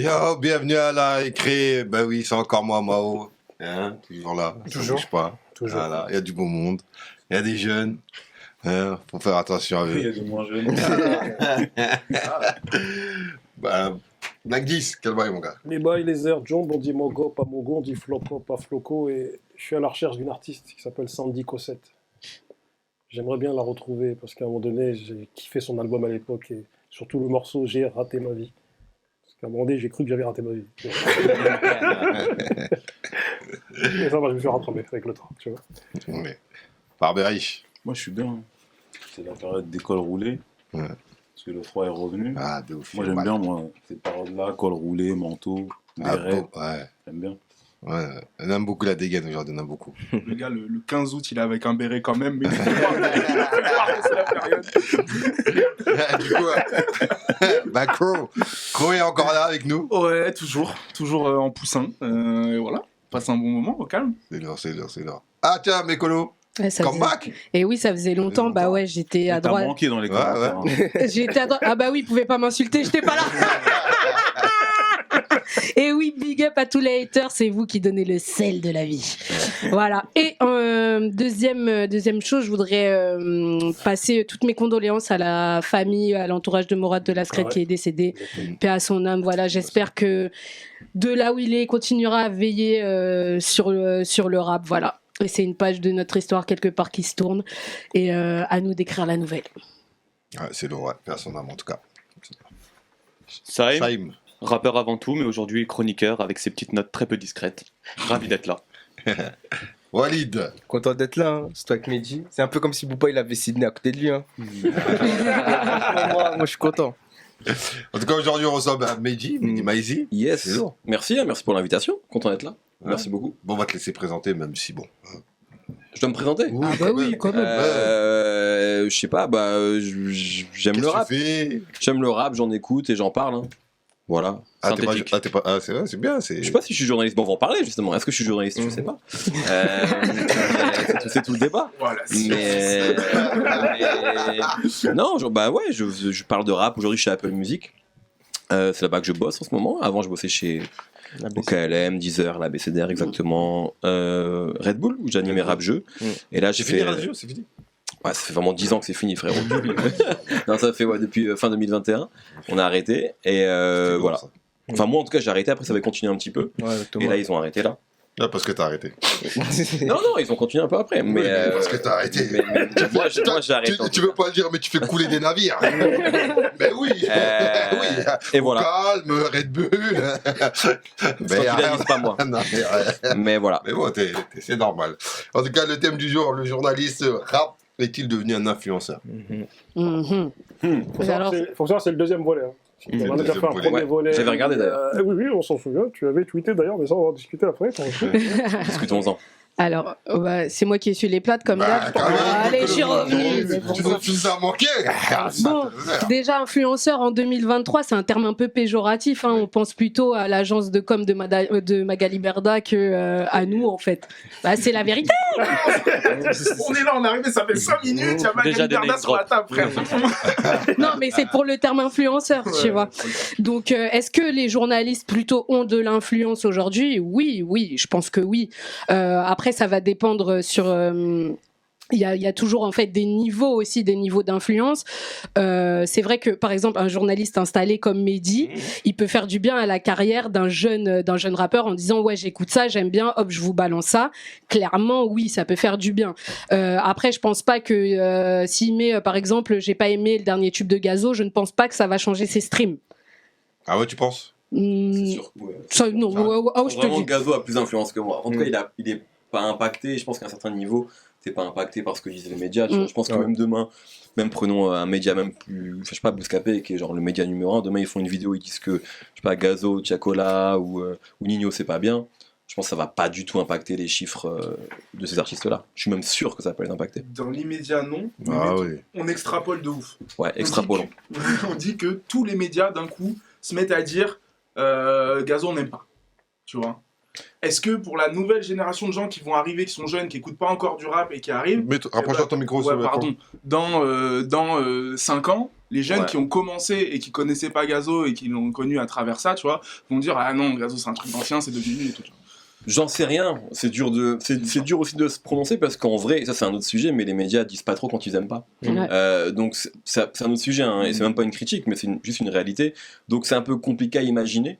Yo, bienvenue à la récré. Ben oui, c'est encore moi, Mao. Hein, toujours là. Toujours. Ça bouge pas. Toujours. Voilà, il y a du beau monde. Il y a des jeunes. Hein, faut faire attention à Il y a eux. des moins jeunes. Black 10, quel bail, mon gars? Les bails, les airs, John, on dit Mogo, pas Mogo, on dit Floco, pas Floco, et je suis à la recherche d'une artiste qui s'appelle Sandy Cossette. J'aimerais bien la retrouver parce qu'à un moment donné, j'ai kiffé son album à l'époque et surtout le morceau J'ai raté ma vie. Parce qu'à un moment donné, j'ai cru que j'avais raté ma vie. Et ça va, je me suis rattrapé avec le temps, tu vois. Ouais. Barbérich. Moi, je suis bien. C'est la période d'école roulée. Ouais. Parce que le froid est revenu. Ah, de ouf. Moi, j'aime bien, moi, cette période-là, col roulé, manteau, Ah, béret. bon, ouais. J'aime bien. Ouais, on aime beaucoup la dégaine aujourd'hui, on aime beaucoup. Le gars, le 15 août, il est avec un béret quand même, mais il fait voir que c'est la période. Du coup, bah, Crow est encore là avec nous. Ouais, toujours en poussin. Et voilà, passe un bon moment au calme. C'est l'heure. Ah, tiens, Mécolo, Ouais, ça come faisait- back. Et oui, ça faisait longtemps. Bah ouais, j'étais à T'as droite. manqué dans les Ouais, commentaires. hein. J'étais à droite. Ah bah oui, ils pouvaient pas m'insulter, j'étais pas là. Et oui, big up à tous les haters, c'est vous qui donnez le sel de la vie. Voilà. Et deuxième chose, je voudrais passer toutes mes condoléances à la famille, à l'entourage de Morad de Lascret qui est décédé. Paix à son âme. Voilà, j'espère que de là où il est, il continuera à veiller sur le rap. Voilà. Et c'est une page de notre histoire quelque part qui se tourne. Et à nous d'écrire la nouvelle. Ouais, c'est lourd, ouais, faire son âme en tout cas. Saïm, Saïm. rappeur avant tout, mais aujourd'hui chroniqueur avec ses petites notes très peu discrètes. Ravi d'être là. Walid. Content d'être là, hein. C'est toi avec Mehdi. C'est un peu comme si Boupa il avait Sydney à côté de lui. Hein. moi, je suis content. En tout cas, aujourd'hui, on reçoit Mehdi Maizi. Yes. C'est lourd. Merci pour l'invitation. Content d'être là. Merci beaucoup. Bon, on va te laisser présenter, même si bon. Je dois me présenter. Oui, Ah bah oui, quand même. Je sais pas, j'aime le rap. J'aime le rap, j'en écoute et j'en parle. Hein. Voilà. Ah, Synthétique. c'est vrai, c'est bien. Je sais pas si je suis journaliste. Bon, on va en parler justement. Est-ce que je suis journaliste? Je sais pas. C'est tout le débat. Voilà, Mais non, je parle de rap. Aujourd'hui, je suis chez Apple Music. C'est là-bas que je bosse en ce moment. Avant, je bossais chez OKLM, Deezer, la BCDR exactement, Red Bull où j'animais rap jeu. Et là, j'ai C'est fini fait. Radio, c'est fini. Ouais, ça fait vraiment 10 ans que c'est fini, frérot. Non, ça fait depuis fin 2021. On a arrêté et C'était voilà. bon, ça. Enfin, moi en tout cas, j'ai arrêté. Après, ça avait continué un petit peu. Ouais, Et là, ils ont arrêté là. Ah, parce que t'as arrêté. Non, ils ont continué un peu après. Mais, Parce que t'as arrêté. mais moi, j'ai arrêté. Tu veux pas le dire, mais tu fais couler des navires. Mais oui. Oui. Et voilà. Calme, Red Bull. C'est toi qui l'as dit, pas moi. Non, Mais voilà. mais bon, c'est normal. En tout cas, le thème du jour, le journaliste rap est-il devenu un influenceur? Mhm. Faut Alors- savoir, c'est le deuxième volet. Hein. On a déjà fait un premier Ouais, volet. j'avais regardé, d'ailleurs. Oui, on s'en souvient. Tu avais tweeté d'ailleurs, mais ça, on va en discuter après. Discutons-en. Alors, bah, c'est moi qui ai su les plates comme Bah, d'hab. quand même, Allez, je suis tu revenu. nous as manqué. Bon, déjà, influenceur en 2023, c'est un terme un peu péjoratif. Hein. On pense plutôt à l'agence de com de Magali Berda que à nous, en fait. Bah, c'est la vérité. On est là, on est arrivé, ça fait 5 minutes, il y a Déjà Magali des Berda name sur la table, frère. Non, mais c'est pour le terme influenceur, tu vois. Donc, est-ce que les journalistes plutôt ont de l'influence aujourd'hui? Oui, je pense que oui. Après, ça va dépendre sur. Il y a toujours en fait des niveaux d'influence. C'est vrai que par exemple un journaliste installé comme Mehdi, il peut faire du bien à la carrière d'un jeune rappeur en disant ouais j'écoute ça, j'aime bien, hop je vous balance ça. Clairement oui ça peut faire du bien. Après je pense pas que s'il met par exemple j'ai pas aimé le dernier tube de Gazo, je ne pense pas que ça va changer ses streams. Ah ouais, tu penses? C'est sûr. Ouais. Ça, non, je te Vraiment, dis. Gazo a plus d'influence que moi. En tout cas, il est pas impacté. Je pense qu'à un certain niveau, t'es pas impacté par ce que disent les médias. Tu vois. Je pense que même demain, même prenons un média même plus, je sais pas, Bouscapé, qui est genre le média numéro 1. Demain, ils font une vidéo, ils disent que, je sais pas, Gazo, Tiakola ou Nino, c'est pas bien. Je pense que ça va pas du tout impacter les chiffres de ces artistes-là. Je suis même sûr que ça peut les impacter. Dans l'immédiat, non. Mais Ah oui. on extrapole de ouf. Ouais, extrapolons. On dit que tous les médias, d'un coup, se mettent à dire Gazo, on n'aime pas. Tu vois. Est-ce que pour la nouvelle génération de gens qui vont arriver, qui sont jeunes, qui n'écoutent pas encore du rap et qui arrivent, Rapproche-toi de ton micro, ouais, pardon, dans 5 ans, Les jeunes Ouais. qui ont commencé et qui connaissaient pas Gazo et qui l'ont connu à travers ça, tu vois, vont dire ah non, Gazo c'est un truc d'ancien, c'est devenu nul et tout. Tu vois. J'en sais rien, c'est dur aussi de se prononcer parce qu'en vrai, ça c'est un autre sujet, mais les médias disent pas trop quand ils aiment pas. Ouais. Donc c'est un autre sujet, hein, et c'est même pas une critique, mais c'est juste une réalité. Donc c'est un peu compliqué à imaginer,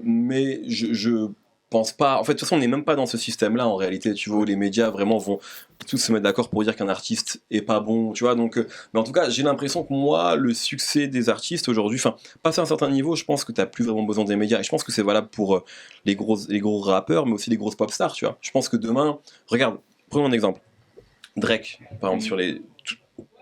mais je pense pas. En fait, de toute façon, on n'est même pas dans ce système-là en réalité. Tu vois, où les médias vraiment vont tous se mettre d'accord pour dire qu'un artiste est pas bon. Tu vois, donc, mais en tout cas, j'ai l'impression que moi, le succès des artistes aujourd'hui, enfin, passer à un certain niveau, je pense que t'as plus vraiment besoin des médias. Et je pense que c'est valable pour les gros rappeurs, mais aussi les grosses pop stars. Tu vois, je pense que demain, regarde, prenons un exemple. Drake, par exemple, sur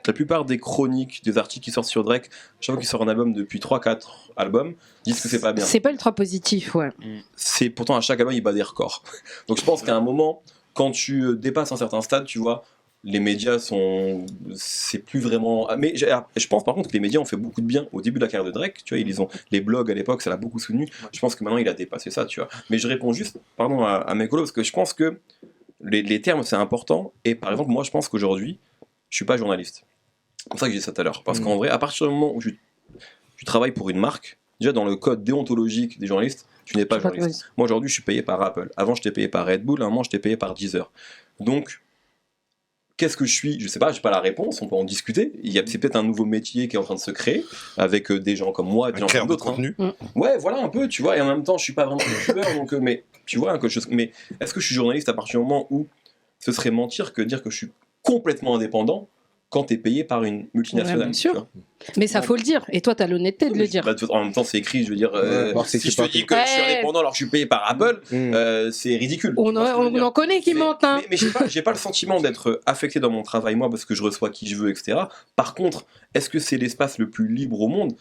la plupart des chroniques, des articles qui sortent sur Drake, chaque fois qu'il sort un album depuis 3-4 albums, disent que c'est pas bien. C'est pas ultra positif, ouais. C'est pourtant à chaque album il bat des records. Donc je pense qu'à un moment, quand tu dépasses un certain stade, tu vois, les médias c'est plus vraiment. Mais je pense par contre que les médias ont fait beaucoup de bien au début de la carrière de Drake. Tu vois, ils ont les blogs à l'époque, ça l'a beaucoup soutenu. Je pense que maintenant il a dépassé ça, tu vois. Mais je réponds juste, pardon à mes colos parce que je pense que les termes c'est important. Et par exemple, moi je pense qu'aujourd'hui, je suis pas journaliste. C'est pour ça que j'ai dit ça tout à l'heure. Parce qu'en vrai, à partir du moment où tu travailles pour une marque, déjà dans le code déontologique des journalistes, tu n'es pas journaliste. Moi aujourd'hui, je suis payé par Apple. Avant, j'étais payé par Red Bull. À un moment, j'étais payé par Deezer. Donc, qu'est-ce que je suis ? Je sais pas, j'ai pas la réponse. On peut en discuter. C'est peut-être un nouveau métier qui est en train de se créer avec des gens comme moi, des gens comme d'autres. contenu. Ouais, voilà un peu, tu vois. Et en même temps, je suis pas vraiment youtubeur, donc mais tu vois mais est-ce que je suis journaliste à partir du moment où ce serait mentir que dire que je suis complètement indépendant quand t'es payé par une multinationale. Ouais, bien sûr. Tu vois. Mais ça faut le dire. Et toi, t'as l'honnêteté de le dire. Bah, en même temps, c'est écrit, je veux dire, c'est si je te dis que je suis indépendant alors que je suis payé par Apple, c'est ridicule. On en connaît qui mentent, hein. Mais j'ai pas le sentiment d'être affecté dans mon travail, moi, parce que je reçois qui je veux, etc. Par contre, est-ce que c'est l'espace le plus libre au monde ?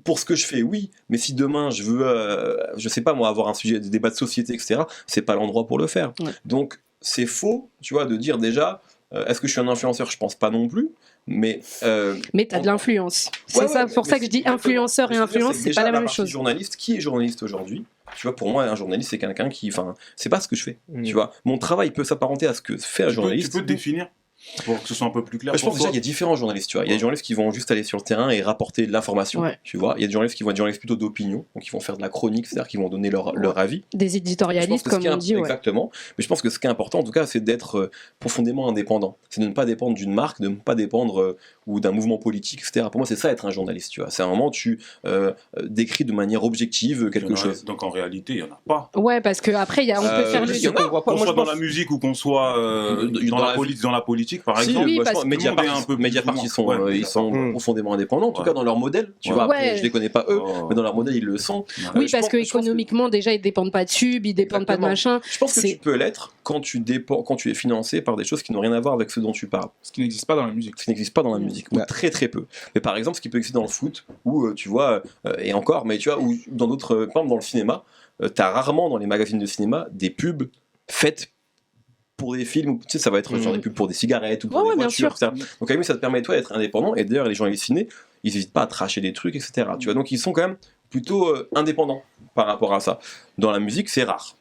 Pour ce que je fais, oui, mais si demain je veux, je sais pas moi, avoir un sujet de débat de société, etc., c'est pas l'endroit pour le faire. Ouais. Donc, c'est faux, tu vois, de dire déjà, est-ce que je suis un influenceur ? Je pense pas non plus. Mais t'as de l'influence. C'est pour ça que je dis influenceur et influence, c'est pas la même chose. Journaliste, qui est journaliste aujourd'hui ? Tu vois, pour moi, un journaliste, c'est quelqu'un qui, enfin, c'est pas ce que je fais. Tu vois, mon travail peut s'apparenter à ce que fait un journaliste. Tu peux te définir pour que ce soit un peu plus clair. Je pense déjà qu'il y a différents journalistes, tu vois. Il y a des journalistes qui vont juste aller sur le terrain et rapporter de l'information, tu vois. Il y a des journalistes qui vont être journalistes plutôt d'opinion, donc ils vont faire de la chronique, c'est-à-dire qu'ils vont donner leur avis. Des éditorialistes, comme on dit, Exactement. Mais je pense que ce qui est important, en tout cas, c'est d'être profondément indépendant. C'est de ne pas dépendre d'une marque, de ne pas dépendre ou d'un mouvement politique, etc. Pour moi, c'est ça être un journaliste, tu vois. C'est un moment où tu décris de manière objective quelque chose. Donc en réalité, il n'y en a pas. Ouais, parce qu'après, on peut faire le... Qu'on soit dans la musique ou qu'on soit dans la politique, par exemple. Oui, Mediapart, ils sont profondément indépendants, en tout cas dans leur modèle. Tu vois, après, je les connais pas eux, mais dans leur modèle, ils le sont. Oui, parce qu'économiquement, déjà, ils dépendent pas de sub, ils dépendent pas de machin. Je pense que tu peux l'être quand tu es financé par des choses qui n'ont rien à voir avec ce dont tu parles. Ce qui n'existe pas dans la musique. Ce qui n'existe pas dans la musique, ou très très peu. Mais par exemple, ce qui peut exister dans le foot, ou tu vois, et encore, mais tu vois, ou dans d'autres, par exemple dans le cinéma, t'as rarement dans les magazines de cinéma des pubs faites pour des films, tu sais, ça va être genre des pubs pour des cigarettes ou pour des voitures, etc. Donc à lui, ça te permet toi d'être indépendant, et d'ailleurs les journalistes ciné, ils n'hésitent pas à tracher des trucs, etc. Tu vois, donc ils sont quand même plutôt indépendants par rapport à ça. Dans la musique, c'est rare.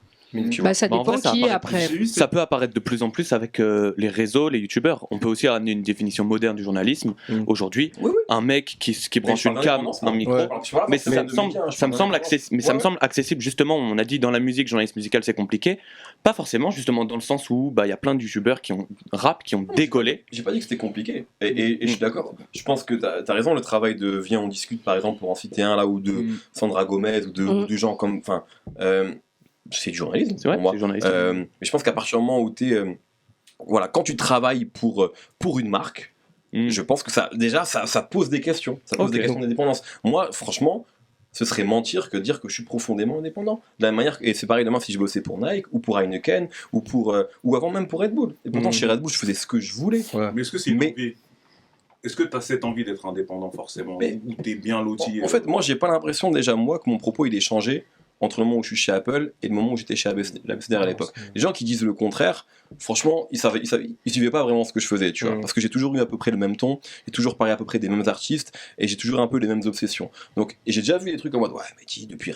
Ça dépend qui après. Ça peut apparaître de plus en plus avec les réseaux, les youtubeurs. On peut aussi amener une définition moderne du journalisme. Aujourd'hui, un mec qui branche une cam, un micro, mais ça me semble accessible justement. On a dit dans la musique, journaliste musical, c'est compliqué. Pas forcément, justement dans le sens où il y a plein de youtubeurs qui ont décollé. J'ai pas dit que c'était compliqué. Et je suis d'accord. Je pense que t'as raison. Le travail de Viens on discute, par exemple, pour en citer un là, ou de Sandra Gomez, ou de gens comme, enfin. C'est du journalisme, c'est vrai, pour moi. C'est du journalisme. Mais je pense qu'à partir du moment où voilà, quand tu travailles pour une marque, je pense que ça pose des questions. Ça pose des questions d'indépendance. Moi, franchement, ce serait mentir que dire que je suis profondément indépendant. De la même manière, et c'est pareil demain si je bossais pour Nike, ou pour Heineken, ou avant même pour Red Bull. Et pourtant, chez Red Bull, je faisais ce que je voulais. Ouais. Mais est-ce que c'est une envie ? Est-ce que tu as cette envie d'être indépendant forcément, ou tu es bien loti En fait, moi, j'ai pas l'impression déjà, moi, que mon propos il est changé entre le moment où je suis chez Apple et le moment où j'étais chez l'ABCDR à l'époque. Les gens qui disent le contraire, franchement, ils suivaient pas vraiment ce que je faisais, tu vois, parce que j'ai toujours eu à peu près le même ton, j'ai toujours parlé à peu près des mêmes artistes, et j'ai toujours un peu les mêmes obsessions. Donc, et j'ai déjà vu des trucs en mode, ouais, mais dis, depuis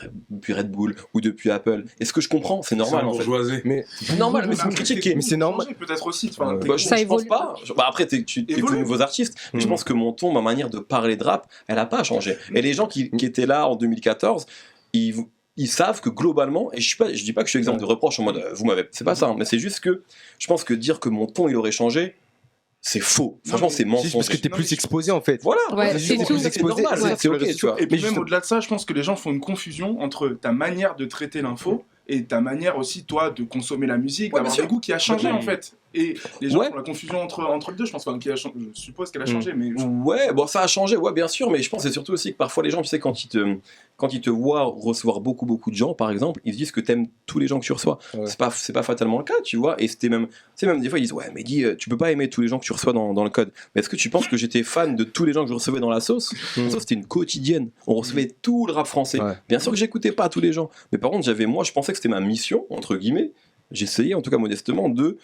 Red Bull ou depuis Apple, est-ce que je comprends? C'est normal, en fait. Mais c'est normal, mais c'est une critique. Mais c'est normal. Peut-être aussi. Je pense pas. Après, tu écoutes de nouveaux artistes, mais je pense que mon ton, ma manière de parler de rap, elle a pas changé. Et les gens qui étaient là en 2014, ils savent que globalement, et je dis pas que je suis exemple de reproche en mode c'est pas ça, hein, mais c'est juste que je pense que dire que mon ton il aurait changé, c'est faux. Franchement, c'est mensonge. Parce que t'es plus exposé en fait. Voilà, c'est tout. C'est normal, c'est ok, tu vois. Et puis même au-delà de ça, je pense que les gens font une confusion entre ta manière de traiter l'info et ta manière aussi, toi, de consommer la musique, d'avoir un goût qui a changé en fait. Et les gens font la confusion entre les deux, je pense. Enfin, je suppose qu'elle a changé, mais... Ouais, bon, ça a changé, ouais, bien sûr, mais je pense que c'est surtout aussi que parfois les gens, tu sais, quand ils te voient recevoir beaucoup de gens, par exemple, ils se disent que t'aimes tous les gens que tu reçois. Ouais. C'est pas fatalement le cas, tu vois, et même des fois, ils disent, ouais, mais tu peux pas aimer tous les gens que tu reçois dans le code. Mais est-ce que tu penses que j'étais fan de tous les gens que je recevais dans la sauce? La sauce, c'était une quotidienne. On recevait tout le rap français. Ouais. Bien sûr que j'écoutais pas tous les gens. Mais par contre, je pensais que c'était ma mission, entre guillemets. J'essayais, en tout cas modestement, de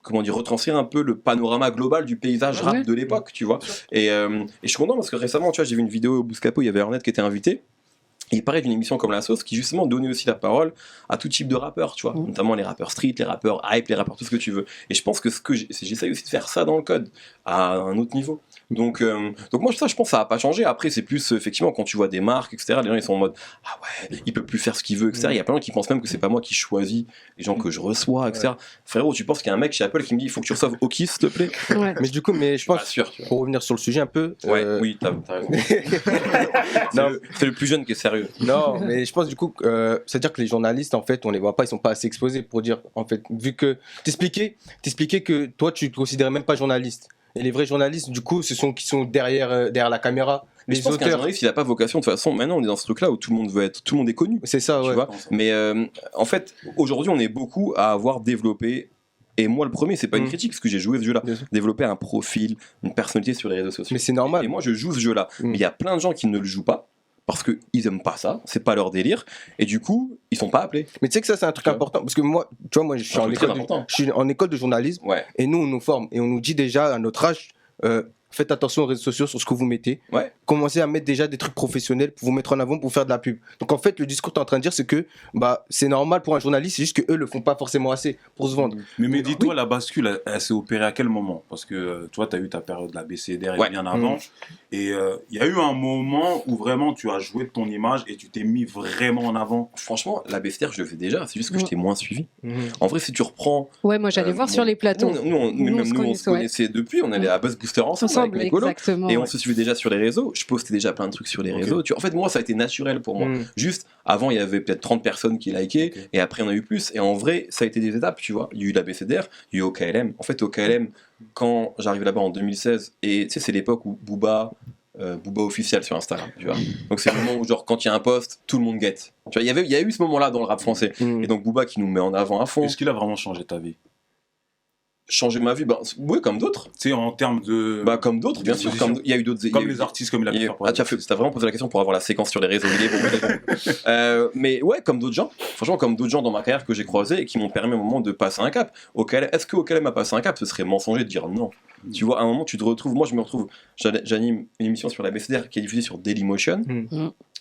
retranscrire un peu le panorama global du paysage rap de l'époque, tu vois. Et je suis content parce que récemment, tu vois, j'ai vu une vidéo au Bouscapo, il y avait Hornet qui était invité. Et il parlait d'une émission comme La Sauce qui justement donnait aussi la parole à tout type de rappeurs, tu vois, notamment les rappeurs street, les rappeurs hype, les rappeurs tout ce que tu veux. Et je pense que j'essaye aussi de faire ça dans le code à un autre niveau. Donc moi ça, je pense que ça n'a pas changé. Après c'est plus effectivement quand tu vois des marques, etc. Les gens ils sont en mode ah ouais, il peut plus faire ce qu'il veut, etc. Il y a plein de gens qui pensent même que c'est pas moi qui choisis les gens que je reçois, etc. Frérot, tu penses qu'il y a un mec chez Apple qui me dit il faut que tu reçoives Oki s'il te plaît? Mais du coup, je pense sûr, pour revenir sur le sujet un peu. Oui, t'as raison. C'est le plus jeune qui est sérieux. Non, mais je pense du coup, c'est-à-dire que les journalistes, en fait, on les voit pas, ils sont pas assez exposés pour dire, en fait, vu que t'expliquais que toi, tu te considérais même pas journaliste. Et les vrais journalistes, du coup, ce sont qui sont derrière la caméra. Mais je pense qu'un journaliste, il a pas vocation. De toute façon, maintenant, on est dans ce truc-là où tout le monde est connu. C'est ça, tu vois. Mais en fait, aujourd'hui, on est beaucoup à avoir développé. Et moi, le premier, c'est pas une critique, parce que j'ai joué ce jeu-là. Développer un profil, une personnalité sur les réseaux sociaux. Mais c'est normal. Et moi, je joue ce jeu-là. Mais il y a plein de gens qui ne le jouent pas. Parce qu'ils aiment pas ça, c'est pas leur délire, et du coup, ils sont pas appelés. Mais tu sais que ça, c'est un truc important, parce que moi, tu vois, je suis en école de journalisme, et nous, on nous forme, et on nous dit déjà à notre âge, faites attention aux réseaux sociaux sur ce que vous mettez. Commencez à mettre déjà des trucs professionnels pour vous mettre en avant, pour faire de la pub. Donc en fait, le discours que tu es en train de dire, c'est que c'est normal pour un journaliste, c'est juste qu'eux le font pas forcément assez pour se vendre. Mais dis-toi, la bascule, elle s'est opérée à quel moment? Parce que toi, tu as eu ta période de la BCDR bien avant. Et il y a eu un moment où vraiment tu as joué de ton image et tu t'es mis vraiment en avant. Franchement, la BCDR, je le fais déjà, c'est juste que je t'ai moins suivi. En vrai, si tu reprends. Ouais, moi j'allais voir sur les plateaux. Nous, on se connaissait depuis, on allait à Buzz Booster ensemble avec les colos. Et on se suivait déjà sur les réseaux. Je postais déjà plein de trucs sur les réseaux. En fait, moi, ça a été naturel pour moi. Juste, avant, il y avait peut-être 30 personnes qui likaient, et après, on a eu plus. Et en vrai, ça a été des étapes, tu vois. Il y a eu la BCDR, il y a eu OKLM. En fait, OKLM, quand j'arrive là-bas en 2016, et tu sais, c'est l'époque où Booba officiel sur Instagram, tu vois. Donc c'est le moment où, genre, quand il y a un post, tout le monde guette. Tu vois, il y a eu ce moment-là dans le rap français. Et donc Booba qui nous met en avant à fond. Est-ce qu'il a vraiment changé ta vie? Changer ma vie, oui, comme d'autres. Tu sais, en termes de. Comme d'autres, bien sûr. Il y a eu d'autres. Comme les artistes, comme il a pu faire. T'as vraiment posé la question pour avoir la séquence sur les réseaux. Mais ouais, comme d'autres gens. Franchement, comme d'autres gens dans ma carrière que j'ai croisés et qui m'ont permis à un moment de passer un cap. Est-ce que OKLM a passé un cap? Ce serait mensonger de dire non. Tu vois, à un moment, tu te retrouves. Moi, je me retrouve. J'anime une émission sur la BCDR qui est diffusée sur Dailymotion.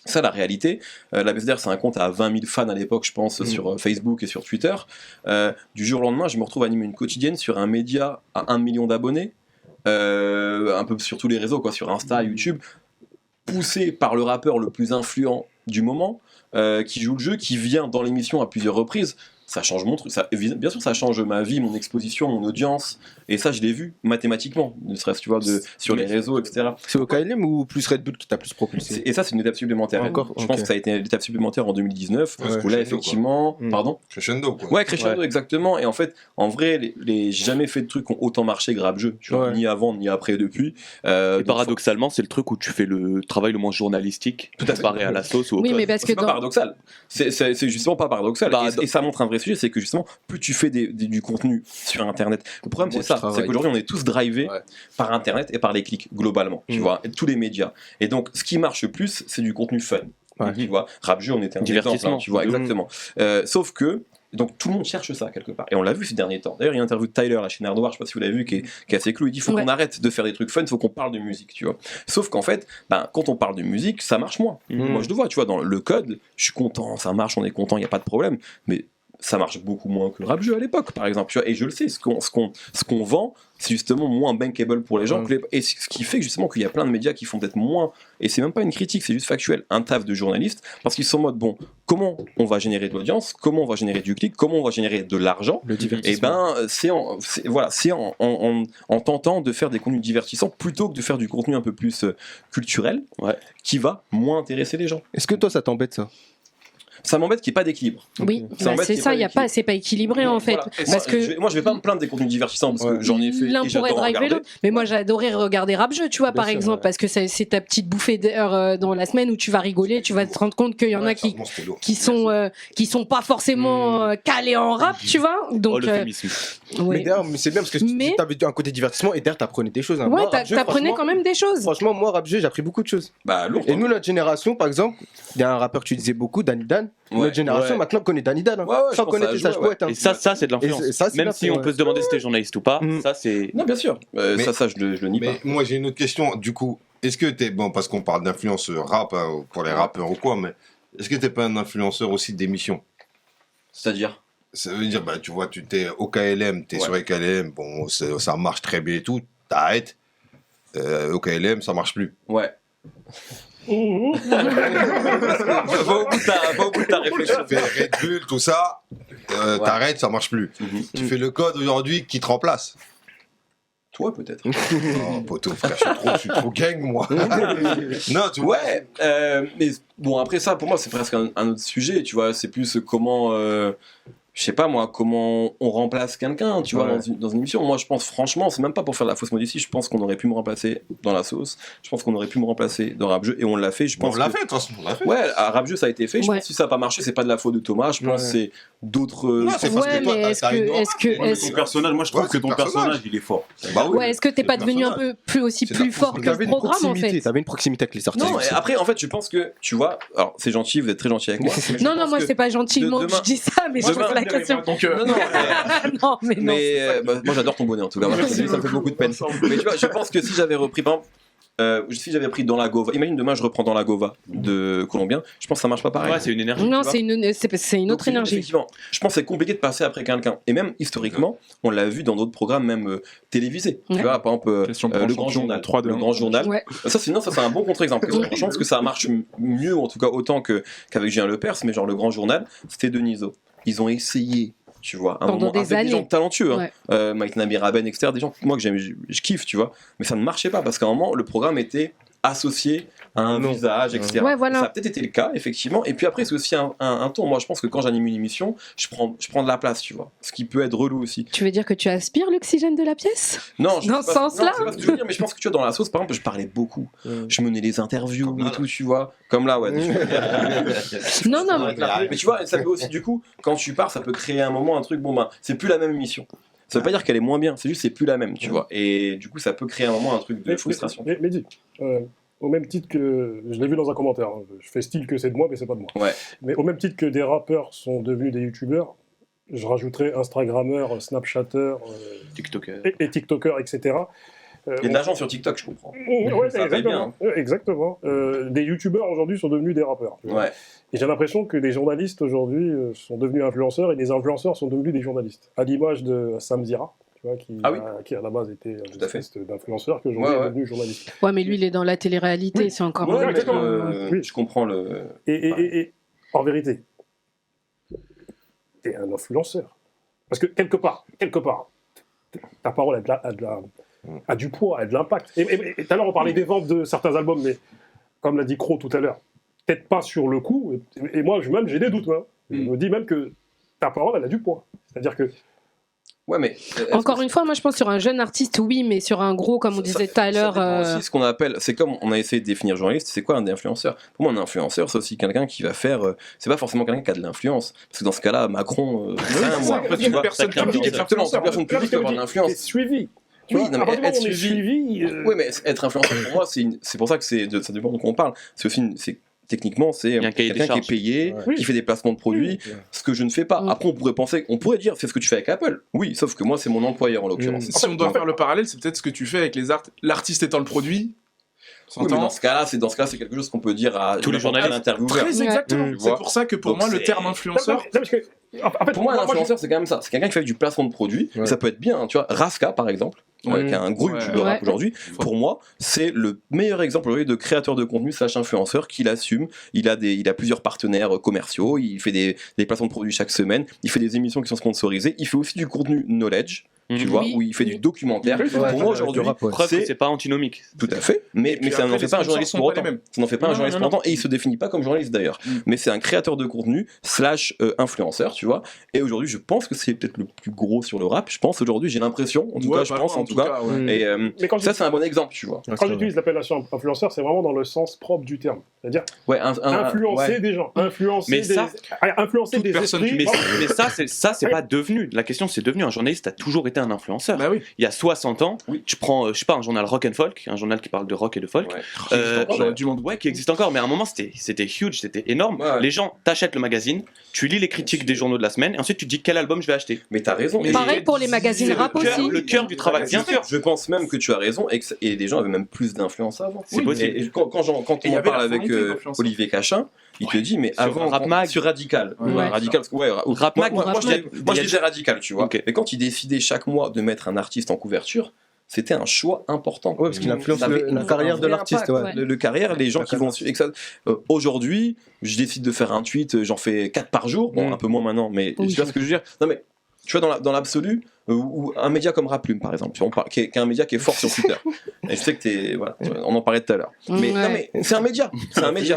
Ça, la réalité, la BCDR, c'est un compte à 20 000 fans à l'époque, je pense, sur Facebook et sur Twitter. Du jour au lendemain, je me retrouve à animer une quotidienne sur un média à 1 million d'abonnés, un peu sur tous les réseaux, quoi, sur Insta, YouTube, poussé par le rappeur le plus influent du moment, qui joue le jeu, qui vient dans l'émission à plusieurs reprises. Ça change mon truc, bien sûr ça change ma vie, mon exposition, mon audience, et ça je l'ai vu mathématiquement, ne serait-ce tu vois, sur les réseaux, etc. C'est OKLM ou plus Red Bull qui t'a plus propulsé? Et ça c'est une étape supplémentaire. Je pense que ça a été une étape supplémentaire en 2019, où là effectivement... Pardon? Crescendo quoi. Ouais, Crescendo, exactement, et en fait, en vrai, j'ai jamais fait de trucs qui ont autant marché que Rap Jeu, tu vois, ni avant, ni après, depuis. Et paradoxalement, c'est le truc où tu fais le travail le moins journalistique, tout comparé à La Sauce ou au oui, mais parce que c'est pas paradoxal, c'est justement pas paradoxal, et ça montre un vrai sujet, c'est que justement, plus tu fais du contenu sur Internet, le problème c'est ça, c'est qu'aujourd'hui on est tous drivés par Internet et par les clics, globalement, tu vois, et tous les médias. Et donc, ce qui marche le plus, c'est du contenu fun. tu vois. Rap jeu, on était un divertissement, exemple, tu vois, exactement. Sauf que donc tout le monde cherche ça quelque part. Et on l'a vu ces derniers temps. D'ailleurs, il y a une interview de Tyler, la chaîne Air Noir, je sais pas si vous l'avez vu, qui est assez clou. Il dit faut qu'on arrête de faire des trucs fun, faut qu'on parle de musique, tu vois. Sauf qu'en fait, quand on parle de musique, ça marche moins. Moi, je le vois, tu vois, dans le code, je suis content, ça marche, on est content, il n'y a pas de problème. Mais ça marche beaucoup moins que le rap jeu à l'époque, par exemple. Tu vois, et je le sais, ce qu'on vend, c'est justement moins bankable pour les gens. Et ce qui fait justement qu'il y a plein de médias qui font peut-être moins, et c'est même pas une critique, c'est juste factuel, un taf de journaliste, parce qu'ils sont en mode, bon, comment on va générer de l'audience, comment on va générer du clic, comment on va générer de l'argent, et c'est en tentant de faire des contenus divertissants plutôt que de faire du contenu un peu plus culturel, qui va moins intéresser les gens. Est-ce que toi, ça t'embête, ça ? Ça m'embête qu'il n'y ait pas d'équilibre. Oui, c'est ça, c'est pas équilibré en fait. Parce que moi, je vais pas me plaindre des contenus divertissants parce que j'en ai fait. L'un pourrait driver l'autre. Mais moi, j'adorais regarder Rap Jeu, tu vois, par exemple, parce que c'est ta petite bouffée d'air dans la semaine où tu vas rigoler, tu vas te rendre compte qu'il y en a qui sont pas forcément calés en rap, tu vois. Donc, mais d'ailleurs, c'est bien parce que tu avais un côté divertissement et derrière, t'apprenais des choses. Ouais, t'apprenais quand même des choses. Franchement, moi, Rap Jeu, j'ai appris beaucoup de choses. Et nous, notre génération, par exemple, il y a un rappeur que tu disais beaucoup, Danny Dan. Notre génération maintenant connaît Danny Dan. Sans connaître les sages poètes. Et ça, c'est de l'influence. Même si on peut se demander si t'es journaliste ou pas, ça c'est. Non, bien sûr. Ça, je le nie pas. Mais moi, j'ai une autre question. Du coup, est-ce que t'es. Bon, parce qu'on parle d'influence rap pour les rappeurs ou quoi, mais est-ce que t'es pas un influenceur aussi d'émissions ? C'est-à-dire ? Ça veut dire, tu vois, tu t'es au KLM, t'es sur KLM, bon, ça marche très bien et tout, t'arrêtes. Au KLM, ça marche plus. Ouais. Va au bout de ta réflexion. Tu fais Red Bull, tout ça, t'arrêtes, ça marche plus. Tu fais le code aujourd'hui qui te remplace. Toi, peut-être. Oh, poteau, frère, je suis trop gang, moi. Non, tu vois. Ouais, mais bon, après ça, pour moi, c'est presque un autre sujet, tu vois. C'est plus comment. Je sais pas moi, comment on remplace quelqu'un, tu vois, dans une émission. Moi, je pense franchement, c'est même pas pour faire de la fausse modestie, je pense qu'on aurait pu me remplacer dans la sauce, je pense qu'on aurait pu me remplacer dans Rap Jeu, et on l'a fait, je pense. On l'a fait, de toute façon, on l'a fait. Ouais, à Rap Jeu, ça a été fait, je pense que si ça a pas marché, c'est pas de la faute de Thomas, je pense que c'est d'autres... Non, c'est parce que toi, t'as une ton personnage, moi je trouve que ton personnage, il est fort. Ouais, est-ce que t'es pas devenu un peu plus fort que le programme, en fait ? T'avais une proximité avec les sorties. Non, après, en fait, je pense que, tu vois, alors c'est gentil, vous êtes très gentil avec moi. Non, moi, c'est pas gentiment que je dis ça, mais je pose la question. Non, mais non. Moi j'adore ton bonnet en tout cas, ça me fait beaucoup de peine. Mais tu vois, je pense que si j'avais repris, par exemple, si j'avais pris Dans la Gova, imagine demain je reprends Dans la Gova de Colombien, je pense que ça marche pas pareil. Ouais, c'est une énergie. Non, c'est une autre énergie. Effectivement, je pense que c'est compliqué de passer après quelqu'un. Et même historiquement, on l'a vu dans d'autres programmes, même télévisés. Tu vois, par exemple, le Grand Journal. Le Grand Journal. Ça, c'est un bon contre-exemple. Je pense que ça marche mieux, en tout cas autant qu'avec Julien Lepers, mais genre le Grand Journal, c'était Deniso. Ils ont essayé. Tu vois, un moment avec des gens talentueux, Mike Nabiraben, etc. Des gens moi que j'aime, je kiffe, tu vois, mais ça ne marchait pas parce qu'à un moment le programme était associé à un visage, etc. Ouais, voilà. Ça a peut-être été le cas, effectivement. Et puis après, c'est aussi un ton. Moi, je pense que quand j'anime une émission, je prends de la place, tu vois. Ce qui peut être relou aussi. Tu veux dire que tu aspires l'oxygène de la pièce ? Non, dans ce sens-là. C'est pas ce que je veux dire, mais je pense que tu vois, dans la sauce, par exemple, je parlais beaucoup. Je menais les interviews et tout, tu vois. Comme là, ouais. Non. Mais tu vois, ça peut aussi, du coup, quand tu pars, ça peut créer un moment, un truc, c'est plus la même émission. Ça veut pas dire qu'elle est moins bien, c'est juste c'est plus la même, tu vois. Et du coup, ça peut créer un moment, un truc de frustration. Mais dis, au même titre que, je l'ai vu dans un commentaire, je fais style que c'est de moi, mais c'est pas de moi. Ouais. Mais au même titre que des rappeurs sont devenus des youtubeurs, je rajouterais Instagrammeurs, Snapchatteurs, et TikTokers, etc. Il y a de l'argent sur TikTok, je comprends. Ouais, ça va bien. Exactement. Des youtubeurs aujourd'hui sont devenus des rappeurs. Ouais. Et j'ai l'impression que des journalistes aujourd'hui sont devenus influenceurs et des influenceurs sont devenus des journalistes. À l'image de Sam Zira. Tu vois, qui à la base était un espèce d'influenceur que aujourd'hui est devenu journaliste. Ouais, mais lui, il est dans la télé-réalité, c'est encore... Je comprends le... Et en vérité, t'es un influenceur. Parce que quelque part, ta parole a du poids, a de l'impact. Et tout à l'heure, on parlait des ventes de certains albums, mais comme l'a dit Cro tout à l'heure, peut-être pas sur le coup, et moi, même, j'ai des doutes. Je me dis même que ta parole, elle a du poids. C'est-à-dire que Ouais, mais encore une fois, moi je pense sur un jeune artiste, oui, mais sur un gros, comme on disait tout à l'heure. Aussi, ce qu'on appelle, c'est comme on a essayé de définir journaliste, c'est quoi un influenceur ? Pour moi, un influenceur, c'est aussi quelqu'un qui va faire. C'est pas forcément quelqu'un qui a de l'influence, parce que dans ce cas-là, Macron, une personne publique est influenceur. Une personne publique peut avoir de l'influence. Suivi. Oui, non, mais être suivi. Oui, mais être influenceur, pour moi, c'est pour ça que ça dépend de quoi on parle. C'est aussi techniquement, c'est quelqu'un qui est payé, qui fait des placements de produits, ce que je ne fais pas. Après, on pourrait dire, c'est ce que tu fais avec Apple. Oui, sauf que moi, c'est mon employeur en l'occurrence. Si on doit faire le parallèle, c'est peut-être ce que tu fais avec l'artiste étant le produit. Oui, mais dans ce cas-là, c'est quelque chose qu'on peut dire à tous les journalistes intervieweurs. Très exactement. C'est pour ça que pour moi, le terme influenceur. Pour moi, un influenceur, c'est quand même ça. C'est quelqu'un qui fait du placement de produits. Ça peut être bien, tu vois. Raska, par exemple, qui est un gros youtubeur rap aujourd'hui. Pour moi, c'est le meilleur exemple aujourd'hui de créateur de contenu / influenceur qui l'assume. Il a plusieurs partenaires commerciaux. Il fait des placements de produits chaque semaine. Il fait des émissions qui sont sponsorisées. Il fait aussi du contenu knowledge. Tu vois, où il fait du documentaire. Pour moi, aujourd'hui, c'est pas antinomique. Tout à fait. Mais ça n'en fait pas un journaliste pour autant. Ça n'en fait pas un journaliste pour autant. Et il se définit pas comme journaliste d'ailleurs. Mais c'est un créateur de contenu / influenceur, tu vois. Et aujourd'hui, je pense que c'est peut-être le plus gros sur le rap. Je pense aujourd'hui, j'ai l'impression. En tout cas, je pense en tout cas. Et ça, c'est un bon exemple, tu vois. Quand j'utilise l'appellation influenceur, c'est vraiment dans le sens propre du terme. C'est-à-dire influencer des gens, influencer des esprits. Mais ça, c'est pas devenu. La question, c'est devenu. Un journaliste a toujours été un influenceur. Bah oui. Il y a 60 ans, tu prends, je sais pas, un journal rock and folk, un journal qui parle de rock et de folk, qui existe encore, mais à un moment c'était huge, c'était énorme. Les gens t'achètent le magazine, tu lis les critiques des journaux de la semaine, et ensuite tu te dis quel album je vais acheter. Mais t'as raison. Pareil pour les magazines rap aussi. Le cœur du travail, bien sûr. Je pense même que tu as raison, et les gens avaient même plus d'influence avant. C'est possible. Et quand on en parle avec Olivier Cachin, il te dit, mais avant, sur Radical. Radical, Rap Mag, moi je disais Radical, tu vois. Mais quand il décidait chaque mois de mettre un artiste en couverture, c'était un choix important. Ouais, parce qu'il influence la carrière de l'artiste. Le carrière, les gens qui vont suivre. Aujourd'hui, je décide de faire un tweet, j'en fais 4 par jour, bon, un peu moins maintenant, mais tu vois ce que je veux dire. Non, mais tu vois, dans l'absolu, ou un média comme Raplume, par exemple, qui est un média qui est fort sur Twitter. Et je sais que on en parlait tout à l'heure. Mais non, mais c'est un média.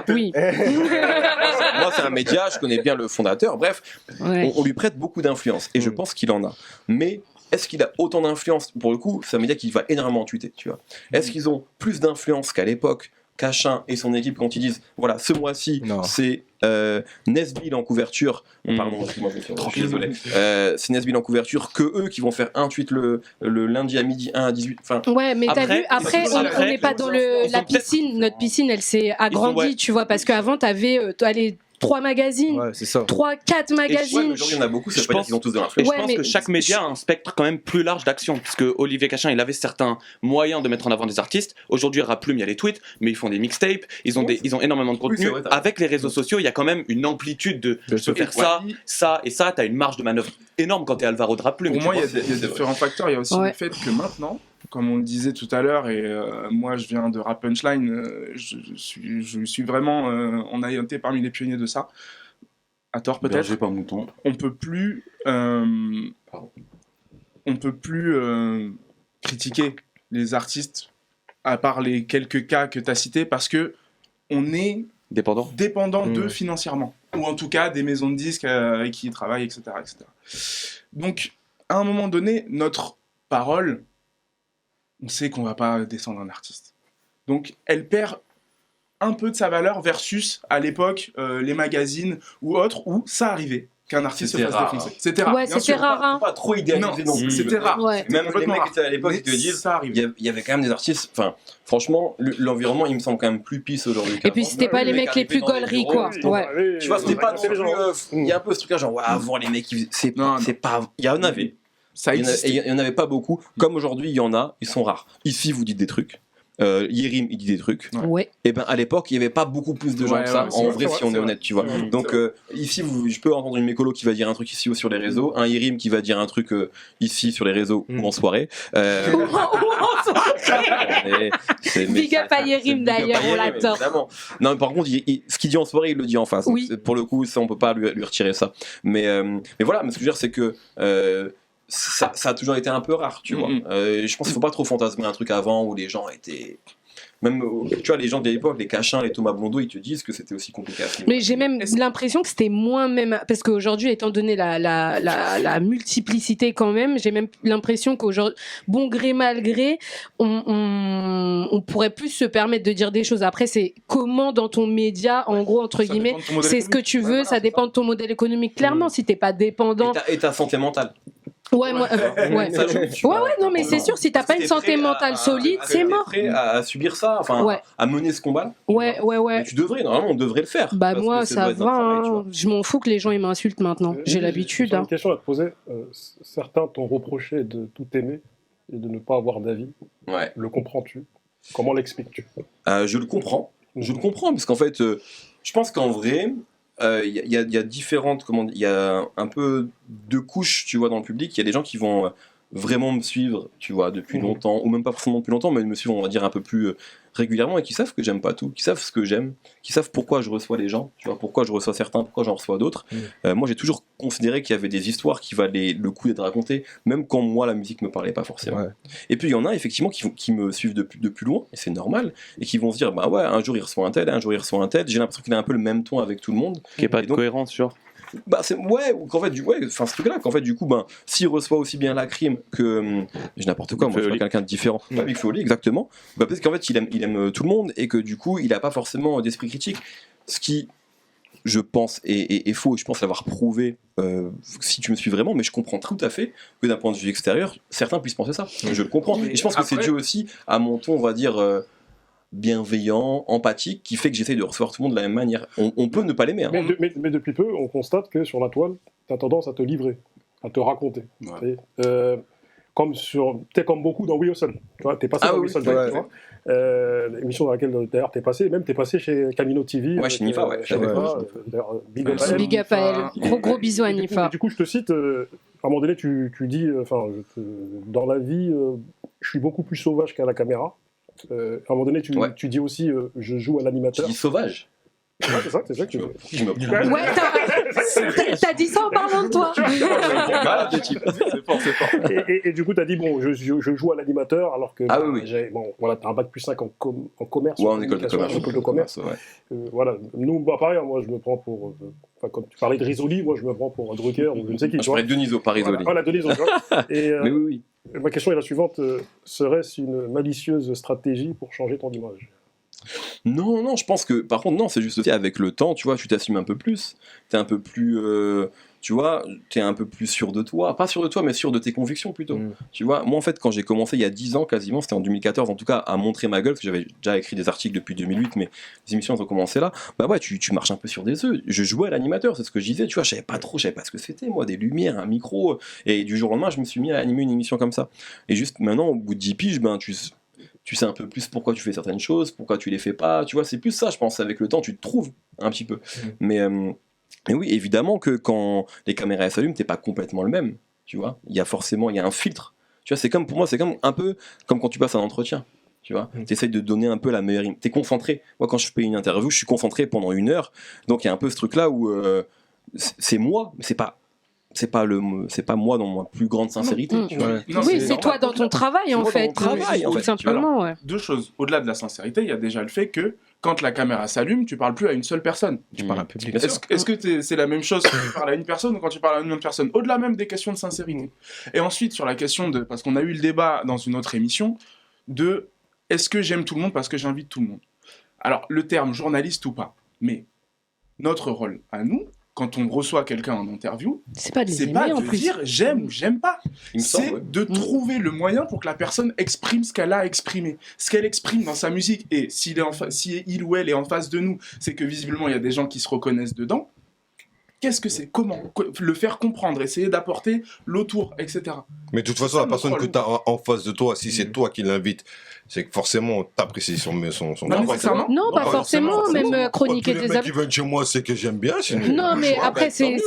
Oui. Moi, c'est un média, je connais bien le fondateur. Bref, on lui prête beaucoup d'influence, et je pense qu'il en a. Mais est-ce qu'il a autant d'influence? Pour le coup, c'est un média qui va énormément tweeter, tu vois. Est-ce qu'ils ont plus d'influence qu'à l'époque Cachin et son équipe quand ils disent voilà, ce mois-ci c'est Nesbill en couverture, pardon, excuse-moi, je suis désolé, c'est Nesbill en couverture, que eux qui vont faire un tweet le lundi à midi, 1 à 18, enfin. Ouais, mais t'as vu, après on n'est pas dans la piscine, notre piscine elle s'est agrandie, tu vois, parce qu'avant t'avais 3 magazines, 3-4 magazines. Aujourd'hui, il y en a beaucoup, c'est pas dire qu'ils ont tous de l'influence. Je pense que chaque média a un spectre quand même plus large d'action, parce que Olivier Cachin, il avait certains moyens de mettre en avant des artistes. Aujourd'hui, Raplume, il y a les tweets, mais ils font des mixtapes, ils ont énormément de contenu. Vrai, avec les réseaux sociaux, il y a quand même une amplitude de faire ça et ça. T'as une marge de manœuvre énorme quand t'es Alvaro de Raplume. Pour moi, il y a différents facteurs. Il y a aussi le fait que maintenant, comme on le disait tout à l'heure, et moi je viens de Rap Punchline, je suis vraiment on a été parmi les pionniers de ça. À tort peut-être. J'ai pas mouton. On peut plus critiquer les artistes à part les quelques cas que tu as cités parce que on est dépendant d'eux financièrement, ou en tout cas des maisons de disques avec qui ils travaillent, etc., etc. Donc à un moment donné, notre parole, on sait qu'on va pas descendre un artiste. Donc, elle perd un peu de sa valeur versus, à l'époque, les magazines ou autres, où ça arrivait qu'un artiste se fasse défoncer. C'était rare. Ouais, c'était rare. Pas trop idéalisé non plus. C'était rare. Ouais. Même les mecs qui étaient à l'époque, ils te disent, il y avait quand même des artistes, enfin, franchement, l'environnement, il me semble quand même plus pisse aujourd'hui. Et puis, c'était pas les mecs les plus gauleries, quoi. Ouais. Tu vois, c'était pas non plus, il y a un peu ce truc-là, genre, avant les mecs, c'est pas, il y en avait. Il n'y en avait pas beaucoup. Comme aujourd'hui, il y en a, ils sont rares. Ici, vous dites des trucs. Yérim, il dit des trucs. Et ben à l'époque, il n'y avait pas beaucoup plus de gens que ça. En vrai, si on est honnête, tu vois. Donc ici, je peux entendre une mécolo qui va dire un truc ici ou sur les réseaux, un Yérim qui va dire un truc ici sur les réseaux ou en soirée. Big up à Yérim d'ailleurs, on l'adore. Non, mais par contre, ce qu'il dit en soirée, il le dit en face. Oui. Pour le coup, ça, on peut pas lui retirer ça. Mais voilà, mais ce que je veux dire, c'est que ça a toujours été un peu rare, tu vois. Je pense qu'il faut pas trop fantasmer un truc avant où les gens étaient... Même, tu vois, les gens de l'époque, les Cachins, les Thomas Blondeau, ils te disent que c'était aussi compliqué à filmer. Mais j'ai même l'impression que c'était moins même... Parce qu'aujourd'hui, étant donné la multiplicité quand même, j'ai même l'impression qu'aujourd'hui, bon gré mal gré, on pourrait plus se permettre de dire des choses. Après, c'est comment dans ton média, en gros, entre guillemets, c'est ce que tu veux, ça dépend de ton modèle économique. Clairement, si t'es pas dépendant... Et ta santé mentale. Ouais, moi, ouais. Ça joue, tu vois. Ouais, non, mais c'est sûr, si t'as pas une santé mentale solide, c'est mort. T'es prêt à subir ça, enfin, à mener ce combat. Ouais. Mais tu devrais, normalement, on devrait le faire. Bah, parce moi, que ça va, hein. Je m'en fous que les gens ils m'insultent maintenant. J'ai l'habitude. J'ai une question à te poser. Certains t'ont reproché de tout aimer et de ne pas avoir d'avis. Ouais. Le comprends-tu? Comment l'expliques-tu? Je le comprends. Je le comprends, parce qu'en fait, je pense qu'en vrai, il y a différentes, il y a un peu deux couches, tu vois, dans le public. Il y a des gens qui vont vraiment me suivre, tu vois, depuis longtemps, ou même pas forcément depuis longtemps, mais me suivre, on va dire, un peu plus régulièrement, et qui savent que j'aime pas tout, qui savent ce que j'aime, qui savent pourquoi je reçois les gens, tu vois, pourquoi je reçois certains, pourquoi j'en reçois d'autres. Moi, j'ai toujours considéré qu'il y avait des histoires qui valaient le coup d'être racontées, même quand moi, la musique me parlait pas forcément. Ouais. Et puis, il y en a, effectivement, qui me suivent de plus loin, et c'est normal, et qui vont se dire, bah ouais, un jour il reçoit un tel, un jour il reçoit un tel, j'ai l'impression qu'il a un peu le même ton avec tout le monde. Qui est pas de cohérence, genre. Bah c'est ou qu'en fait ce truc là qu'en fait du coup s'il reçoit aussi bien la crime que j'ai n'importe quoi, moi je suis pas quelqu'un de différent, Big Flo Oli exactement, parce qu'en fait il aime tout le monde et que du coup il a pas forcément d'esprit critique, ce qui je pense est faux, et je pense l'avoir prouvé si tu me suis vraiment, mais je comprends tout à fait que d'un point de vue extérieur certains puissent penser ça, je le comprends, et je pense que c'est dû aussi à mon ton, on va dire bienveillant, empathique, qui fait que j'essaye de recevoir tout le monde de la même manière. On peut ne pas l'aimer. Hein. Mais depuis peu, on constate que sur la toile, tu as tendance à te livrer, à te raconter. Ouais. Comme beaucoup dans We Hustle. Tu vois, t'es passé dans We Hustle, tu vois. L'émission dans laquelle d'ailleurs t'es passé chez Camino TV. Ouais, chez Nifa, ouais. Big up à elle. Gros bisous à Nifa. Du coup, je te cite, à un moment donné, tu dis, dans la vie, je suis beaucoup plus sauvage qu'à la caméra. À un moment donné, tu dis aussi, je joue à l'animateur. Tu dis sauvage. Ouais, c'est ça que tu dis. Ouais, t'as dit ça en parlant de toi. C'est fort. Et du coup, t'as dit, bon, je joue à l'animateur, alors que t'as un bac plus 5 en commerce. Ouais, en école de commerce. Voilà, nous, pareil, moi, je me prends pour... quand tu parlais de Risoli, moi, je me prends pour Drucker, ou je ne sais qui. Je parlais de Deniso, pas Risoli. Voilà, Deniso, tu vois. Mais oui. Ma question est la suivante, serait-ce une malicieuse stratégie pour changer ton image? Non, je pense que, par contre, non, c'est juste aussi avec le temps, tu vois, tu t'assumes un peu plus, t'es un peu plus, tu vois, t'es un peu plus sûr de toi, pas sûr de toi, mais sûr de tes convictions plutôt, tu vois. Moi, en fait, quand j'ai commencé il y a 10 ans quasiment, c'était en 2014 en tout cas, à montrer ma gueule, parce que j'avais déjà écrit des articles depuis 2008, mais les émissions elles ont commencé là, bah ouais, tu marches un peu sur des œufs. Je jouais à l'animateur, c'est ce que je disais, tu vois, je savais pas ce que c'était, moi, des lumières, un micro, et du jour au lendemain, je me suis mis à animer une émission comme ça. Et juste maintenant, au bout de 10 piges, tu sais un peu plus pourquoi tu fais certaines choses, pourquoi tu les fais pas, tu vois, c'est plus ça, je pense, avec le temps, tu te trouves un petit peu. Mais oui, évidemment que quand les caméras s'allument, t'es pas complètement le même, tu vois, il y a un filtre, tu vois, pour moi, c'est comme un peu comme quand tu passes un entretien, tu vois, t'essayes de donner un peu la meilleure, t'es concentré, moi quand je fais une interview, je suis concentré pendant 1 heure, donc il y a un peu ce truc-là où c'est moi, mais c'est pas moi dans ma plus grande sincérité. Tu vois. Non, oui, c'est toi dans ton travail en fait. Tout simplement. Alors, deux choses. Au-delà de la sincérité, il y a déjà le fait que quand la caméra s'allume, tu parles plus à une seule personne. Tu parles à un public. Est-ce que c'est la même chose quand tu parles à une personne ou quand tu parles à une autre personne? Au-delà même des questions de sincérité. Et ensuite, sur la question parce qu'on a eu le débat dans une autre émission, de est-ce que j'aime tout le monde parce que j'invite tout le monde? Alors, le terme journaliste ou pas, mais notre rôle à nous, quand on reçoit quelqu'un en interview, c'est pas de dire j'aime ou j'aime pas. C'est de trouver le moyen pour que la personne exprime ce qu'elle a exprimé, ce qu'elle exprime dans sa musique. Et si il ou elle est en face de nous, c'est que visiblement il y a des gens qui se reconnaissent dedans. Qu'est-ce que c'est? Comment le faire comprendre? Essayer d'apporter l'autour, etc. Mais de toute façon, la personne que tu as en face de toi, si c'est toi qui l'invites, c'est que forcément, t'apprécies son comportement. Non, pas forcément, même chroniquer des habitudes. Qui viennent chez moi, c'est que j'aime bien. Non, mais après, c'est.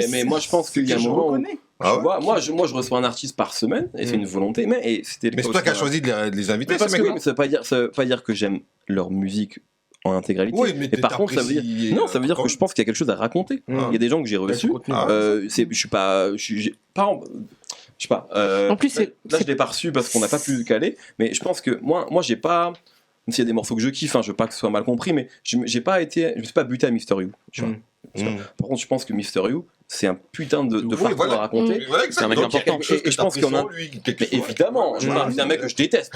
Mais moi, je pense qu'il y a un moment où. Tu vois, moi, je reçois un artiste par semaine, et c'est une volonté, mais c'est toi qui as choisi de les inviter, ça veut pas dire que j'aime leur musique en intégralité. Oui, mais par contre, ça veut dire que je pense qu'il y a quelque chose à raconter. Il y a des gens que j'ai reçus. Je sais pas. En plus, là, je l'ai pas reçu parce qu'on n'a pas pu caler. Mais je pense que moi, j'ai pas. Même s'il y a des morceaux que je kiffe, je veux pas que ce soit mal compris, mais je me suis pas buté à Mr. You. Tu vois. Par contre, je pense que Mr. You, c'est un putain de fardeau à raconter. C'est un mec important. Et je pense qu'on a. Mais évidemment, je parle d'un mec que je déteste.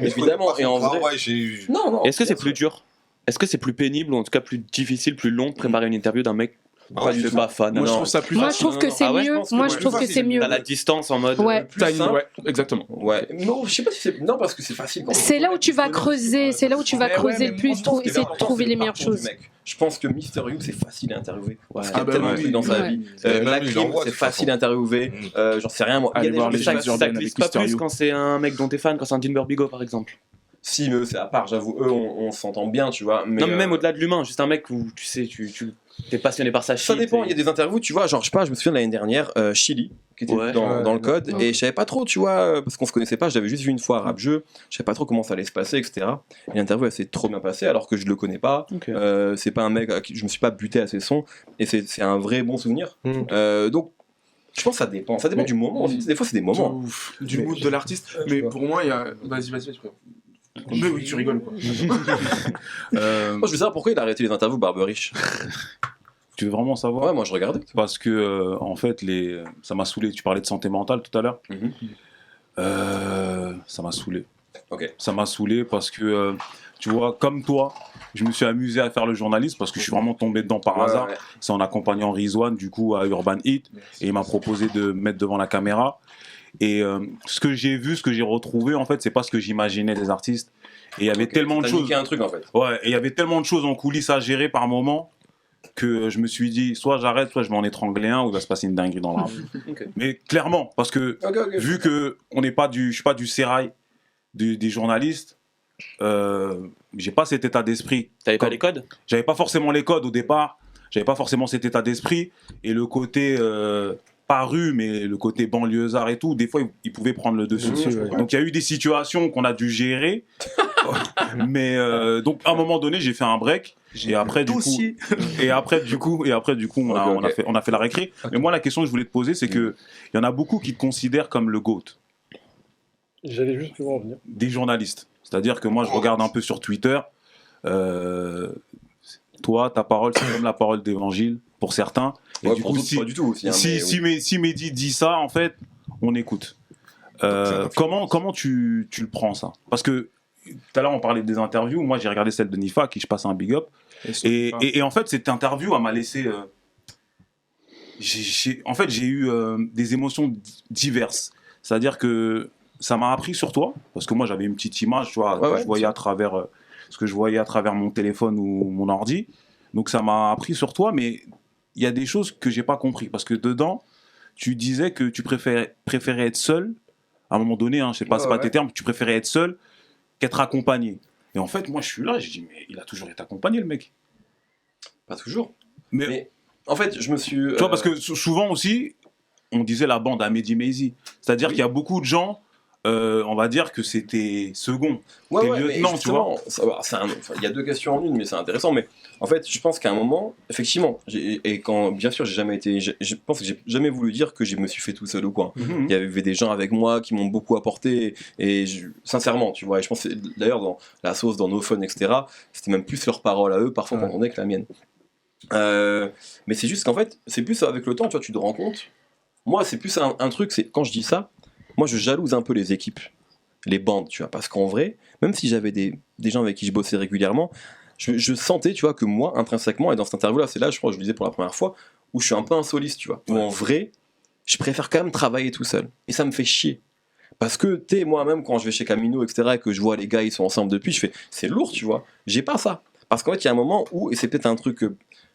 Évidemment. Et en vrai. Est-ce que c'est plus dur? Est-ce que c'est plus pénible, ou en tout cas plus difficile, plus long de préparer une interview d'un mec Pas du tout. Pas fan. Moi, je trouve ça plus Moi, je facile. trouve que c'est mieux. Moi, je trouve que c'est mieux. T'as la distance en mode. Ouais. Plus simple. Ouais, exactement. Ouais. Non, je sais pas si c'est. Non, parce que c'est facile. C'est là où tu vas creuser, c'est là où tu vas creuser le plus, essayer de trouver les meilleures choses. Je pense que Mister You, c'est facile à interviewer. Parce qu'il y a Ah bah tellement de oui, trucs dans sa ouais. vie. Même Black lui, Kim, j'en vois, c'est de toute facile à interviewer. J'en sais rien, moi. Allez voir les Ça James Jordan glisse avec pas Mister plus You. quand c'est un mec dont t'es fan, quand c'est un Dean Burbigo par exemple. Si, mais eux, c'est à part, j'avoue. Eux, on s'entend bien, tu vois. Mais Non, mais même au-delà de l'humain, juste un mec où tu sais, tu t'es passionné par sa shit. ça dépend, et- il y a des interviews, tu vois, genre, je sais pas, je me souviens de l'année dernière, Chili, qui était Ouais. dans le code, Ouais. et je savais pas trop, tu vois, parce qu'on se connaissait pas, je l'avais juste vu une fois à Rap Jeu, je savais pas trop comment ça allait se passer, etc. Et l'interview, elle s'est trop bien passée, alors que je le connais pas, Ok. c'est pas un mec à qui je me suis pas buté à ses sons, et c'est un vrai bon souvenir. Donc, je pense que ça dépend du moment, des fois c'est des moments. Du mood de l'artiste. Mais pour moi, il y a. Vas-y, frère. Mais oui, tu rigoles quoi. Moi, je veux savoir pourquoi il a arrêté les interviews Barberich. Tu veux vraiment savoir? Ouais, moi je regardais. Parce que, en fait, ça m'a saoulé. Tu parlais de santé mentale tout à l'heure. Ça m'a saoulé. Ok. Ça m'a saoulé parce que, tu vois, comme toi, je me suis amusé à faire le journalisme parce que je suis vraiment tombé dedans par hasard. Ouais. C'est en accompagnant Rizwan, du coup, à Urban Hit. Et il m'a proposé de me mettre devant la caméra. Et ce que j'ai vu, ce que j'ai retrouvé, en fait, c'est pas ce que j'imaginais des artistes. Et il y avait tellement de T'as choses. niqué un truc en fait. Ouais, et il y avait tellement de choses en coulisses à gérer par moment que je me suis dit, soit j'arrête, soit je vais en étrangler un, ou il va se passer une dinguerie dans l'arbre. Ok. Mais clairement, parce que vu que je suis pas du sérail des journalistes, j'ai pas cet état d'esprit. T'avais pas les codes? J'avais pas forcément les codes au départ. J'avais pas forcément cet état d'esprit et le côté pas rue, mais le côté banlieusard et tout. Des fois, il pouvait prendre le dessus. Donc il y a eu des situations qu'on a dû gérer. Mais donc à un moment donné, j'ai fait un break. Et après du coup, on a fait la récré. Mais moi, la question que je voulais te poser, c'est que il y en a beaucoup qui te considèrent comme le GOAT. J'allais juste pouvoir en venir. Des journalistes. C'est-à-dire que moi, je regarde un peu sur Twitter. Toi, ta parole, c'est comme la parole d'évangile pour certains. Et Ouais, du pour coup, d'autres, pas du tout aussi. Hein, si Mehdi dit ça, en fait, on écoute. Comment tu le prends, ça? Parce que tout à l'heure, on parlait des interviews. Moi, j'ai regardé celle de Nifa, à qui je passe un big up. Et en fait, cette interview, elle m'a laissé... j'ai eu des émotions diverses. C'est-à-dire que ça m'a appris sur toi, parce que moi, j'avais une petite image, tu vois, que je voyais à travers... ce que je voyais à travers mon téléphone ou mon ordi. Donc ça m'a appris sur toi, mais il y a des choses que j'ai pas compris. Parce que dedans, tu disais que tu préférais être seul. À un moment donné, hein, je sais pas, c'est pas tes termes, tu préférais être seul qu'être accompagné. Et en fait, moi, je suis là, je dis, mais il a toujours été accompagné, le mec. Pas toujours. Mais en fait, je me suis... Tu vois, parce que souvent aussi, on disait la bande à Mehdi Maizi. C'est-à-dire qu'il y a beaucoup de gens... on va dire que c'était second. Lieutenant, tu vois. Il y a deux questions en une, mais c'est intéressant. Mais en fait, je pense qu'à un moment, effectivement, bien sûr, j'ai jamais été. Je pense que j'ai jamais voulu dire que je me suis fait tout seul ou quoi. Il y avait des gens avec moi qui m'ont beaucoup apporté. Et sincèrement, tu vois. Et je pense d'ailleurs dans la sauce, dans No Fun, etc. C'était même plus leur parole à eux, parfois qu'on entendait que la mienne. Mais c'est juste qu'en fait, c'est plus avec le temps, tu vois, tu te rends compte. Moi, c'est plus un truc. C'est quand je dis ça. Moi, je jalouse un peu les équipes, les bandes, tu vois, parce qu'en vrai, même si j'avais des gens avec qui je bossais régulièrement, je sentais, tu vois, que moi, intrinsèquement, et dans cette interview-là, c'est là, je crois, que je le disais pour la première fois, où je suis un peu un soliste, tu vois, où en vrai, je préfère quand même travailler tout seul, et ça me fait chier. Parce que, tu sais, moi-même, quand je vais chez Camino, etc., et que je vois les gars, ils sont ensemble depuis, je fais, c'est lourd, tu vois, j'ai pas ça. Parce qu'en fait, il y a un moment où, et c'est peut-être un truc... je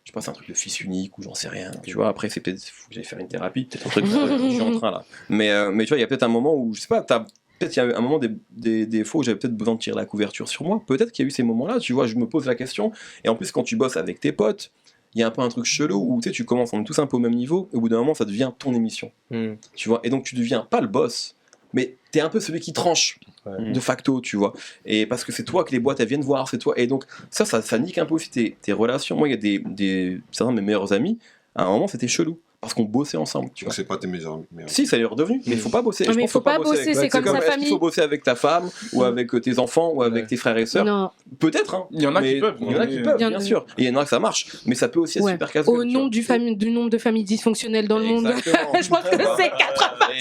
sais pas, c'est un truc de fils unique ou j'en sais rien, tu vois. Après, c'est peut-être, faut que j'aille faire une thérapie. C'est un truc, je suis en train là. Mais tu vois, il y a peut-être un moment où, je sais pas, peut-être il y a un moment des fois où j'avais peut-être besoin de tirer la couverture sur moi. Peut-être qu'il y a eu ces moments-là, tu vois, je me pose la question. Et en plus, quand tu bosses avec tes potes, il y a un peu un truc chelou où tu sais, tu commences, on est tous un peu au même niveau, et au bout d'un moment, ça devient ton émission. Tu vois, et donc tu deviens pas le boss, mais t'es un peu celui qui tranche. De facto, tu vois, et parce que c'est toi que les boîtes elles viennent voir, c'est toi, et donc ça nique un peu aussi tes relations. Moi, il y a certains de mes meilleurs amis, à un moment c'était chelou parce qu'on bossait ensemble, tu vois. C'est pas tes meilleurs amis. Si, ça l'est redevenu, mais il faut pas bosser. Mais il faut pas bosser, c'est comme sa famille. Il faut bosser avec ta femme ou avec tes enfants ou avec tes frères et sœurs. Non. Peut-être, hein. Il y en a qui peuvent. Il y en a qui peuvent, bien sûr. Et il y en a que ça marche, mais ça peut aussi être super casse-gueule. Au nom du nombre de familles dysfonctionnelles dans le monde, je pense que c'est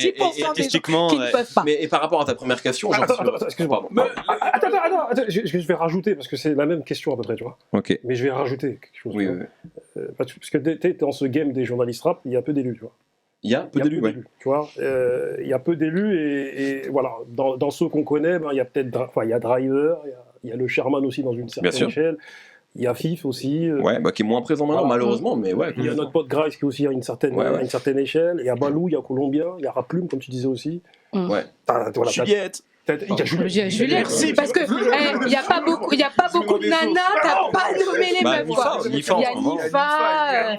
90% des gens qui ne peuvent pas. Mais par rapport à ta première question, excuse-moi. Attends, je vais rajouter parce que c'est la même question à peu près, tu vois. Ok. Mais je vais rajouter quelque chose. Oui. Parce que t'es dans ce game des journalistes rap, il y a peu d'élus, tu vois. Il y a peu d'élus, ouais. Tu vois, il y a peu d'élus et voilà, dans ceux qu'on connaît, il y a peut-être, il y a Driver, il y a le Sherman aussi dans une certaine échelle, il y a Fif aussi. Ouais, qui est moins présent maintenant, malheureusement, mais ouais. Il y a notre pote Grice qui est aussi à une certaine échelle, il y a Balou, il y a Colombien, il y a Raplume, comme tu disais aussi. Ouais. Juliette. Il y a Juliette. Merci, parce que il y a pas beaucoup de nanas, t'as pas nommé les meufs quoi. Il y a Nifa,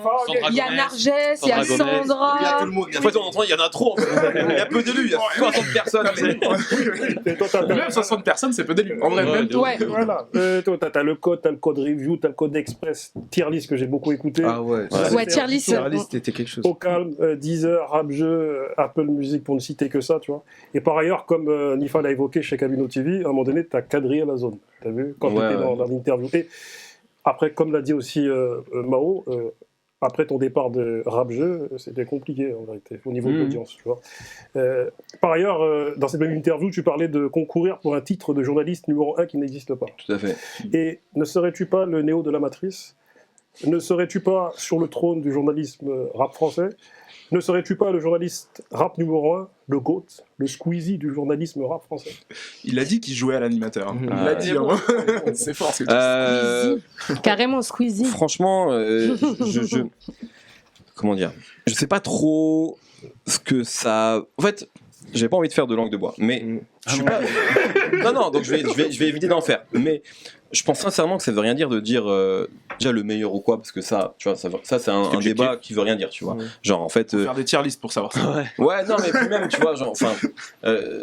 il y a Narges, il y a Sandra. Il y a tout le monde. Fois de temps en temps, il y en a trop. Il y a peu d'élus, il y a 60 personnes. Même 60 personnes, c'est peu d'élus. En vrai, même. Ouais. Voilà. Toi, t'as le code review, t'as le code express, tier list que j'ai beaucoup écouté. Ah ouais. Ouais, tier list. Tier list, c'était quelque chose. Au calme, Deezer, Rap Jeu, Apple Music pour ne citer que ça, tu vois. Et par ailleurs, comme Nifa l'a évoqué chez Cabino TV, à un moment donné, tu as quadrillé la zone. Tu as vu quand tu étais dans l'interview. Et après, comme l'a dit aussi Mao, après ton départ de Rap Jeu, c'était compliqué en vérité, au niveau de l'audience. Tu vois. Par ailleurs, dans cette même interview, tu parlais de concourir pour un titre de journaliste numéro 1 qui n'existe pas. Tout à fait. Et ne serais-tu pas le Néo de la Matrice ? Ne serais-tu pas sur le trône du journalisme rap français ? Ne serais-tu pas le journaliste rap numéro 1, le GOAT, le Squeezie du journalisme rap français ? Il a dit qu'il jouait à l'animateur. Il l'a dit. C'est fort. Squeezie. Carrément Squeezie. Franchement, comment dire ? Je sais pas trop ce que ça. En fait, j'ai pas envie de faire de langue de bois, mais je suis pas. Non, donc je vais éviter d'en faire. Mais je pense sincèrement que ça veut rien dire de dire déjà le meilleur ou quoi, parce que ça, tu vois, ça c'est un débat qui veut rien dire, tu vois. Genre en fait. Faire des tier lists pour savoir ça. Ouais, non, mais puis même, tu vois, genre, enfin,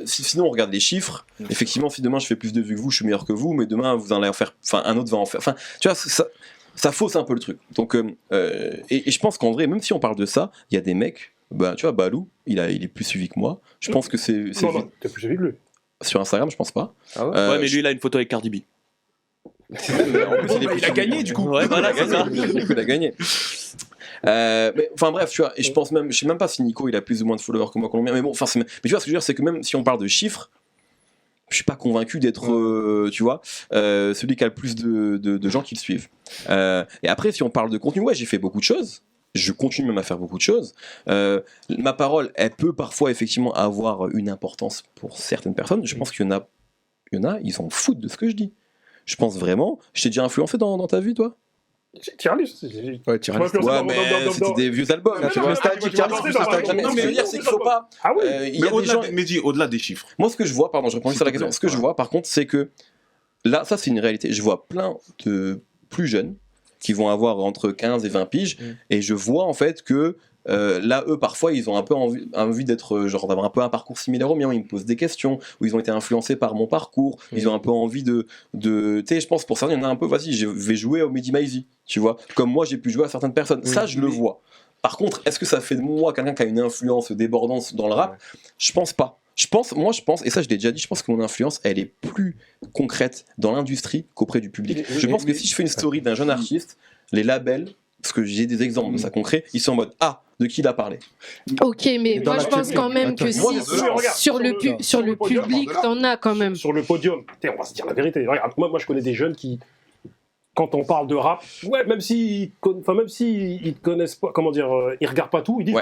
sinon on regarde les chiffres. Effectivement, si demain je fais plus de vues que vous, je suis meilleur que vous, mais demain vous en allez en faire, enfin un autre va en faire. Enfin, tu vois, ça fausse un peu le truc. Donc, et je pense qu'en vrai, même si on parle de ça, il y a des mecs. Bah, tu vois, Balou, il est plus suivi que moi. Je pense que c'est. Non, t'es plus suivi que lui. Sur Instagram, je pense pas. Ah ouais, ouais, mais lui, il a une photo avec Cardi B. Il a gagné du coup. Ouais, voilà, c'est ça. Il a gagné. Mais enfin bref, tu vois, et je sais même pas si Nico il a plus ou moins de followers que moi Colombien, mais bon, enfin, mais tu vois ce que je veux dire, c'est que même si on parle de chiffres, je suis pas convaincu d'être, tu vois, celui qui a le plus de gens qui le suivent. Et après, si on parle de contenu, ouais, j'ai fait beaucoup de choses. Je continue même à faire beaucoup de choses. Ma parole, elle peut parfois effectivement avoir une importance pour certaines personnes. Je pense qu'il y en a, ils s'en foutent de ce que je dis. Je pense vraiment. Je t'ai déjà influencé dans ta vie, toi ? Tier list. Ouais, Tier list. Ouais, mais c'était des vieux albums. Non, mais ce que je veux dire, c'est qu'il faut pas. Ah oui. Il y a des gens. Mais dis, au-delà des chiffres. Moi, ce que je vois, pardon, je réponds juste à la question. Ce que je vois, par contre, c'est que là, ça, c'est une réalité. Je vois plein de plus jeunes qui vont avoir entre 15 et 20 piges, et je vois en fait que là, eux, parfois, ils ont un peu envie d'être, genre, d'avoir un peu un parcours similaire au mien, où ils me posent des questions, où ils ont été influencés par mon parcours, ils ont un peu envie de tu sais, je pense, pour certains, il y en a un peu, vas-y, je vais jouer au Mehdi Maizi, tu vois, comme moi, j'ai pu jouer à certaines personnes. Ça, je le vois. Par contre, est-ce que ça fait de moi quelqu'un qui a une influence débordante dans le rap ? Je pense pas. Je pense, et ça je l'ai déjà dit, je pense que mon influence, elle est plus concrète dans l'industrie qu'auprès du public. Je pense que si je fais une story d'un jeune artiste, les labels, parce que j'ai des exemples de ça concret, ils sont en mode « Ah, de qui il a parlé ?» Ok, mais moi je pense quand même que si sur le public, t'en as quand même. Sur le podium, on va se dire la vérité. Regarde, moi je connais des jeunes qui, quand on parle de rap, ouais, même s'ils te connaissent pas, comment dire, ils regardent pas tout, ils disent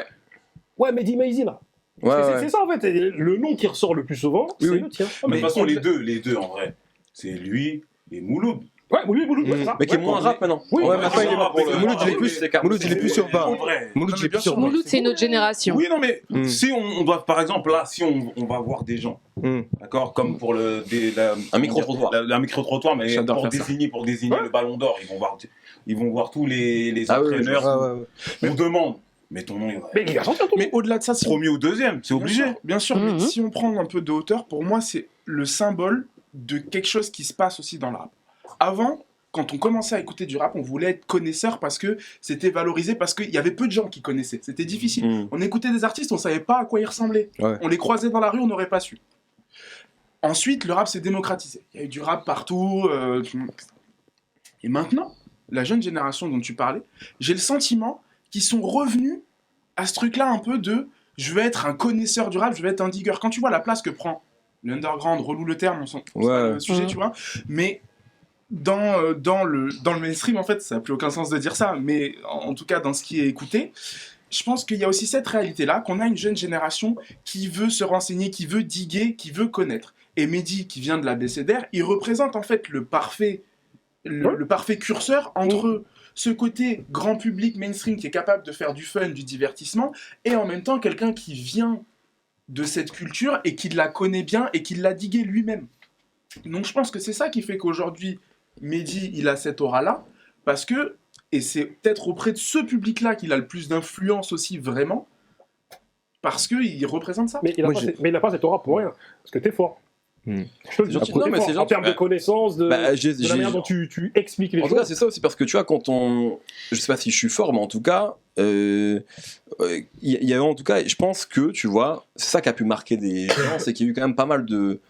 ouais, Mehdi Maizi là. C'est ça en fait, le nom qui ressort le plus souvent, c'est le tien. Mais de toute façon, les deux en vrai, c'est lui et Mouloud. Ouais, Mouloud, ça. Mais qui est moins rap maintenant. Oui, maintenant il est pas Mouloud, il est plus sur bas. Mouloud, c'est une autre génération. Oui, non, mais si on doit, par exemple, là, si on va voir des gens, d'accord, comme pour un micro-trottoir. Un micro-trottoir, mais pour désigner le ballon d'or, ils vont voir tous les entraîneurs. On demande. Mais ton nom, mais au-delà de ça, c'est premier ou deuxième, c'est obligé. Bien sûr, mais si on prend un peu de hauteur, pour moi, c'est le symbole de quelque chose qui se passe aussi dans le rap. Avant, quand on commençait à écouter du rap, on voulait être connaisseur parce que c'était valorisé, parce qu'il y avait peu de gens qui connaissaient. C'était difficile. On écoutait des artistes, on savait pas à quoi ils ressemblaient. On les croisait dans la rue, on n'aurait pas su. Ensuite, le rap s'est démocratisé. Il y a eu du rap partout. Et maintenant, la jeune génération dont tu parlais, j'ai le sentiment qu'ils sont revenus à ce truc-là un peu de « je veux être un connaisseur du rap, je veux être un digger ». Quand tu vois la place que prend l'underground, relou le terme, on le sujet, tu vois, mais dans le mainstream, en fait, ça n'a plus aucun sens de dire ça, mais en tout cas, dans ce qui est écouté, je pense qu'il y a aussi cette réalité-là, qu'on a une jeune génération qui veut se renseigner, qui veut diguer, qui veut connaître. Et Mehdi, qui vient de l'ABCDR, il représente en fait le parfait curseur entre ce côté grand public, mainstream, qui est capable de faire du fun, du divertissement, et en même temps quelqu'un qui vient de cette culture et qui la connaît bien et qui l'a digué lui-même. Donc je pense que c'est ça qui fait qu'aujourd'hui, Mehdi, il a cette aura-là, parce que, et c'est peut-être auprès de ce public-là qu'il a le plus d'influence aussi, vraiment, parce qu'il représente ça. Mais il n'a pas cette aura pour rien, parce que t'es fort. Je te le dis, en termes de connaissances, de la manière dont tu expliques les choses. En tout cas, c'est ça aussi, parce que tu vois, je sais pas si je suis fort, mais en tout cas, il y a en tout cas, je pense que, tu vois, c'est ça qui a pu marquer des gens, c'est qu'il y a eu quand même pas mal de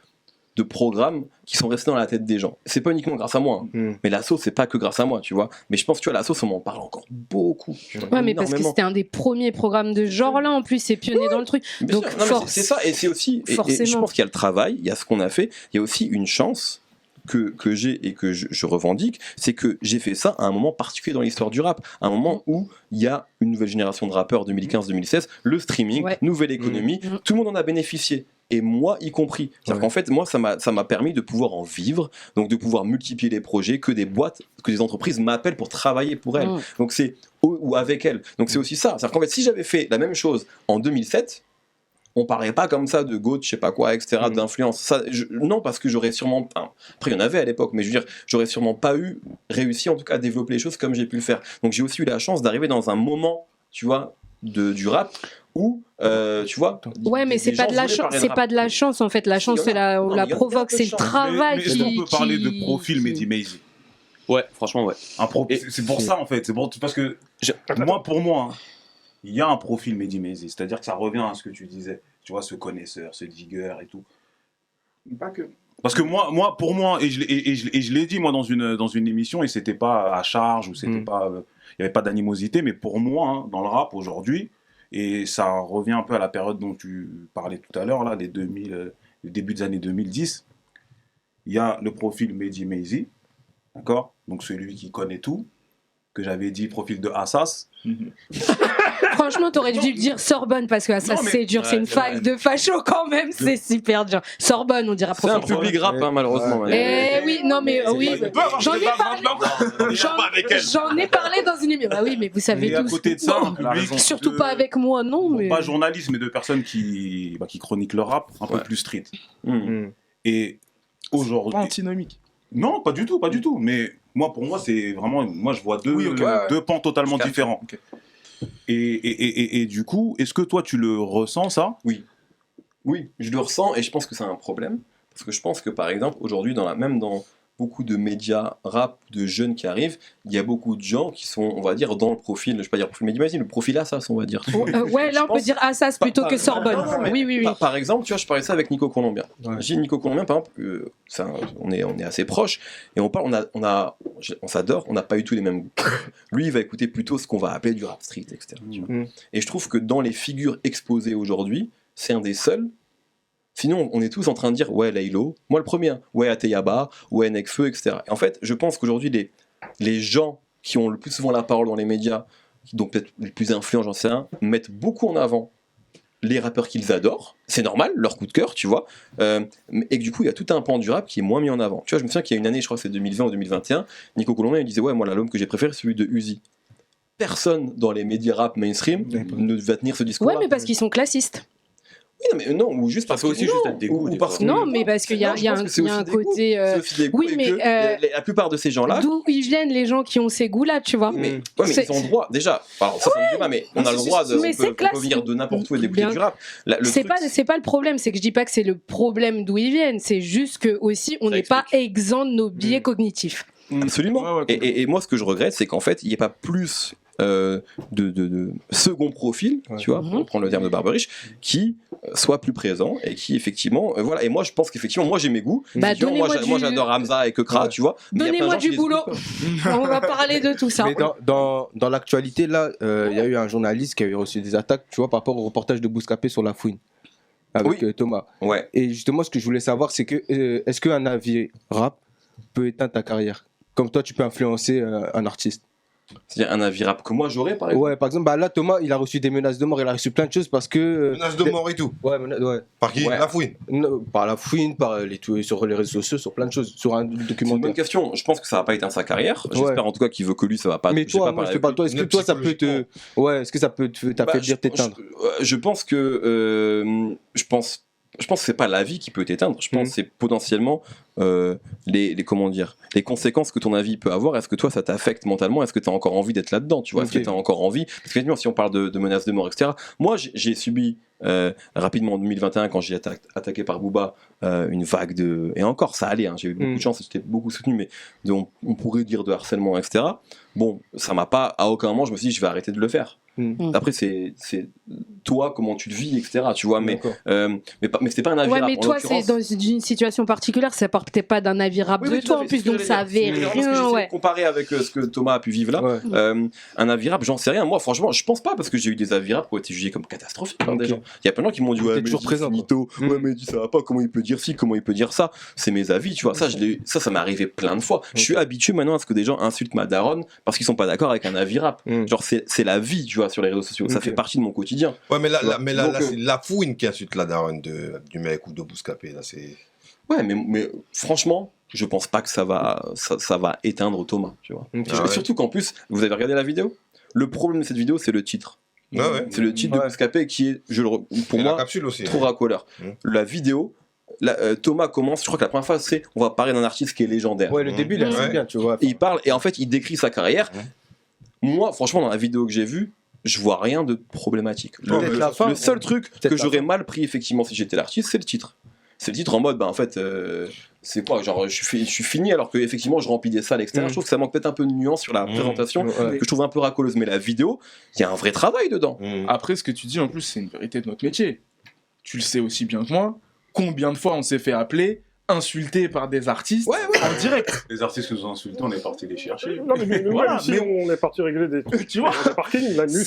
programmes qui sont restés dans la tête des gens. C'est pas uniquement grâce à moi, mais la sauce, c'est pas que grâce à moi, tu vois. Mais je pense que tu vois, la sauce, on m'en parle encore beaucoup. Ouais, mais parce que c'était un des premiers programmes de genre là, en plus, c'est pionnier dans le truc. Donc, c'est ça, et c'est aussi, et je pense qu'il y a le travail, il y a ce qu'on a fait, il y a aussi une chance que j'ai et que je revendique, c'est que j'ai fait ça à un moment particulier dans l'histoire du rap, à un moment où il y a une nouvelle génération de rappeurs, 2015-2016, le streaming, nouvelle économie, tout le monde en a bénéficié. Et moi y compris. C'est-à-dire qu'en fait, moi, ça m'a permis de pouvoir en vivre, donc de pouvoir multiplier les projets, que des boîtes, que des entreprises m'appellent pour travailler pour elles. Donc c'est, ou avec elles. Donc c'est aussi ça. C'est-à-dire qu'en fait, si j'avais fait la même chose en 2007, on parlerait pas comme ça de GOAT, je sais pas quoi, etc., d'influence. Ça, non, parce que j'aurais sûrement... Après, il y en avait à l'époque, mais je veux dire, j'aurais sûrement pas réussi en tout cas à développer les choses comme j'ai pu le faire. Donc j'ai aussi eu la chance d'arriver dans un moment, tu vois, du rap où, tu vois... Ouais, mais c'est pas de la chance, en fait. La chance, on la provoque, c'est le travail mais est-ce qu'on peut parler de profil Mehdi Maizy? Ouais, franchement, ouais. C'est pour ça, en fait. C'est parce que, pour moi, il y a un profil Mehdi Maizy. C'est-à-dire que ça revient à ce que tu disais. Tu vois, ce connaisseur, ce digger et tout. Pas que... Parce que moi, pour moi, et je l'ai dit moi dans une émission, et c'était pas à charge, ou c'était pas... Il n'y avait pas d'animosité, mais pour moi, dans le rap, aujourd'hui... Et ça revient un peu à la période dont tu parlais tout à l'heure, là, le début des années 2010. Il y a le profil Mehdi Maizy, d'accord? Donc celui qui connaît tout, que j'avais dit profil de Assas. Franchement, t'aurais dû dire Sorbonne, parce que Assas, c'est dur, c'est une faille de facho quand même, c'est super dur. Sorbonne, on dira profil. C'est un public rap, malheureusement. Oui, non mais oui, j'en ai parlé dans une émission. Bah oui, mais vous savez tous. À côté de ça, surtout pas avec moi, non. Mais pas journaliste, mais de personnes qui chroniquent le rap un peu plus street. Et aujourd'hui, pas antinomique. Non, pas du tout. Mais pour moi, c'est vraiment, je vois deux pans totalement différents. Okay. Et du coup, est-ce que toi, tu le ressens, ça? Oui, je le ressens, et je pense que c'est un problème. Parce que je pense que, par exemple, aujourd'hui, même dans beaucoup de médias rap de jeunes qui arrivent, il y a beaucoup de gens qui sont, on va dire, dans le profil, je ne vais pas dire profil Mehdi Maizy, le profil Assas, on va dire. Ouais, là, on peut dire Assas plutôt que Sorbonne. Oui. Par exemple, tu vois, je parlais ça avec Nico Colombien. J'ai Nico Colombien, par exemple, on est assez proches, et on s'adore, on n'a pas eu tous les mêmes goûts. Lui, il va écouter plutôt ce qu'on va appeler du rap street, etc. Et je trouve que dans les figures exposées aujourd'hui, c'est un des seuls. Sinon, on est tous en train de dire ouais, Laylo, moi le premier, ouais, Ateyaba, ouais, Nekfeu, etc. Et en fait, je pense qu'aujourd'hui, les gens qui ont le plus souvent la parole dans les médias, donc peut-être les plus influents, j'en sais rien, mettent beaucoup en avant les rappeurs qu'ils adorent. C'est normal, leur coup de cœur, tu vois. Et que du coup, il y a tout un pan du rap qui est moins mis en avant. Tu vois, je me souviens qu'il y a une année, je crois que c'est 2020 ou 2021, Nico Colombien, il disait ouais, moi l'album que j'ai préféré, c'est celui de Uzi. Personne dans les médias rap mainstream ne va tenir ce discours-là. Ouais, mais parce qu'ils sont classistes. Oui, non, ou juste parce que aussi juste être dégoût. Non, mais parce qu'il y a un côté. Oui, mais la plupart de ces gens-là. D'où ils viennent les gens qui ont ces goûts-là, tu vois. Mais ils ont le droit, déjà. Alors, ça me dit pas, mais on a le droit de. On peut venir de n'importe où et d'écouter du rap. C'est pas le problème, c'est que je dis pas que c'est le problème d'où ils viennent, c'est juste que aussi on n'est pas exempt de nos biais cognitifs. Absolument. Et moi, ce que je regrette, c'est qu'en fait, il n'y ait pas plus de second profil, tu vois, pour prendre le terme de Barberiche, qui soit plus présent et qui effectivement, voilà. Et moi, je pense qu'effectivement, moi j'ai mes goûts. Moi, j'adore Hamza et Kekra, tu vois. Donnez-moi du boulot. On va parler de tout ça. Mais dans l'actualité, là, il y a eu un journaliste qui a eu reçu des attaques, tu vois, par rapport au reportage de Bouscapé sur la fouine. Avec Thomas. Ouais. Et justement, ce que je voulais savoir, c'est que est-ce qu'un avis rap peut éteindre ta carrière? comme toi, tu peux influencer un artiste. C'est-à-dire un avis rap que moi j'aurais par exemple. Ouais, par exemple, là Thomas, il a reçu des menaces de mort, il a reçu plein de choses parce que. Menaces de mort et tout. Ouais. Par qui? La fouine. Par la fouine, sur les réseaux sociaux, sur plein de choses, sur un documentaire. C'est une bonne question. Je pense que ça va pas éteindre sa carrière. J'espère en tout cas qu'il veut que lui, ça va pas. Mais toi, moi je te parle toi. Est-ce que toi, ça peut te. Ouais, est-ce que ça peut t'affaiblir, t'éteindre? Je pense que. Je pense que c'est pas la vie qui peut t'éteindre. Je pense que c'est potentiellement les conséquences que ton avis peut avoir. Est-ce que toi ça t'affecte mentalement? Est-ce que tu as encore envie d'être là-dedans? Tu vois, est-ce que tu as encore envie? Parce que si on parle de menaces de mort, etc. Moi, j'ai subi rapidement en 2021 quand j'ai été attaqué par Booba une vague de. Et encore, ça allait. Hein, j'ai eu beaucoup de chance, j'étais beaucoup soutenu, mais on pourrait dire de harcèlement, etc. Bon, ça m'a pas. À aucun moment, je me suis dit, je vais arrêter de le faire. Après, c'est toi, comment tu le vis, etc. Tu vois, mais c'était pas un avis rap. Mais toi, c'est dans une situation particulière, ça partait pas d'un avis rap de toi en plus, donc ça avait rien. Comparé avec ce que Thomas a pu vivre là, un avis rap, j'en sais rien. Moi, franchement, je pense pas parce que j'ai eu des avis rap qui ont été jugés comme catastrophiques. Des gens. Il y a plein de gens qui m'ont dit ouais, mais toujours présent. Ouais, mais ça va pas. Comment il peut dire ci, comment il peut dire ça? C'est mes avis, tu vois. Ça m'est arrivé plein de fois. Je suis habitué maintenant à ce que des gens insultent ma daronne parce qu'ils sont pas d'accord avec un avis rap. Genre, c'est la vie, tu vois, sur les réseaux sociaux. Ça fait partie de mon quotidien. Ouais, mais là, c'est la fouine qui insulte la daronne du mec ou de Bouscapé. Là, c'est. Ouais, mais franchement, je pense pas que ça va éteindre Thomas, tu vois. Surtout qu'en plus, vous avez regardé la vidéo? Le problème de cette vidéo, c'est le titre. C'est le titre de Bouscapé qui est, pour moi, aussi, trop racoleur. La vidéo. Thomas commence, je crois que la première fois, c'est on va parler d'un artiste qui est légendaire. Ouais, le début, il est assez bien, tu vois. Et il parle, et en fait, il décrit sa carrière. Moi, franchement, dans la vidéo que j'ai vue, je vois rien de problématique. Le seul truc que j'aurais mal pris, effectivement, si j'étais l'artiste, c'est le titre. C'est le titre en mode, en fait, c'est quoi? Genre, je suis fini alors que effectivement je remplis des salles, etc. Je trouve que ça manque peut-être un peu de nuance sur la présentation, que je trouve un peu racoleuse. Mais la vidéo, il y a un vrai travail dedans. Après, ce que tu dis, en plus, c'est une vérité de notre métier. Tu le sais aussi bien que moi. Combien de fois on s'est fait appeler, insulté par des artistes en direct? Les artistes qui nous ont insultés, on est parti les chercher. Non, mais on est parti régler des tu vois, parkings la nuit,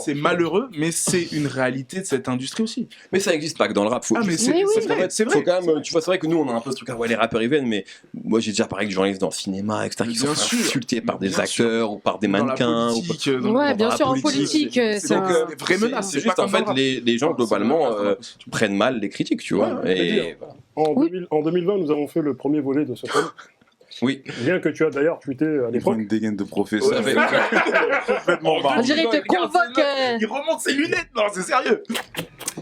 c'est malheureux, mais c'est une réalité de cette industrie aussi. Mais ça n'existe pas que dans le rap. C'est vrai. Faut quand même, tu vois, c'est vrai que nous on a un peu ce truc à les rappeurs ils viennent, mais moi j'ai déjà parlé avec des journalistes dans le cinéma, etc. qui sont insultés par des acteurs ou par des mannequins. Bien sûr, en politique. C'est des vraies menaces. C'est juste en fait les gens globalement prennent mal les critiques, tu vois. En 2020, nous avons fait le premier volet de ce film. Oui. Bien que tu as d'ailleurs tweeté à l'époque. Une dégaine de professeur. On dirait qu'il te convoque. Il remonte ses lunettes. Non, c'est sérieux.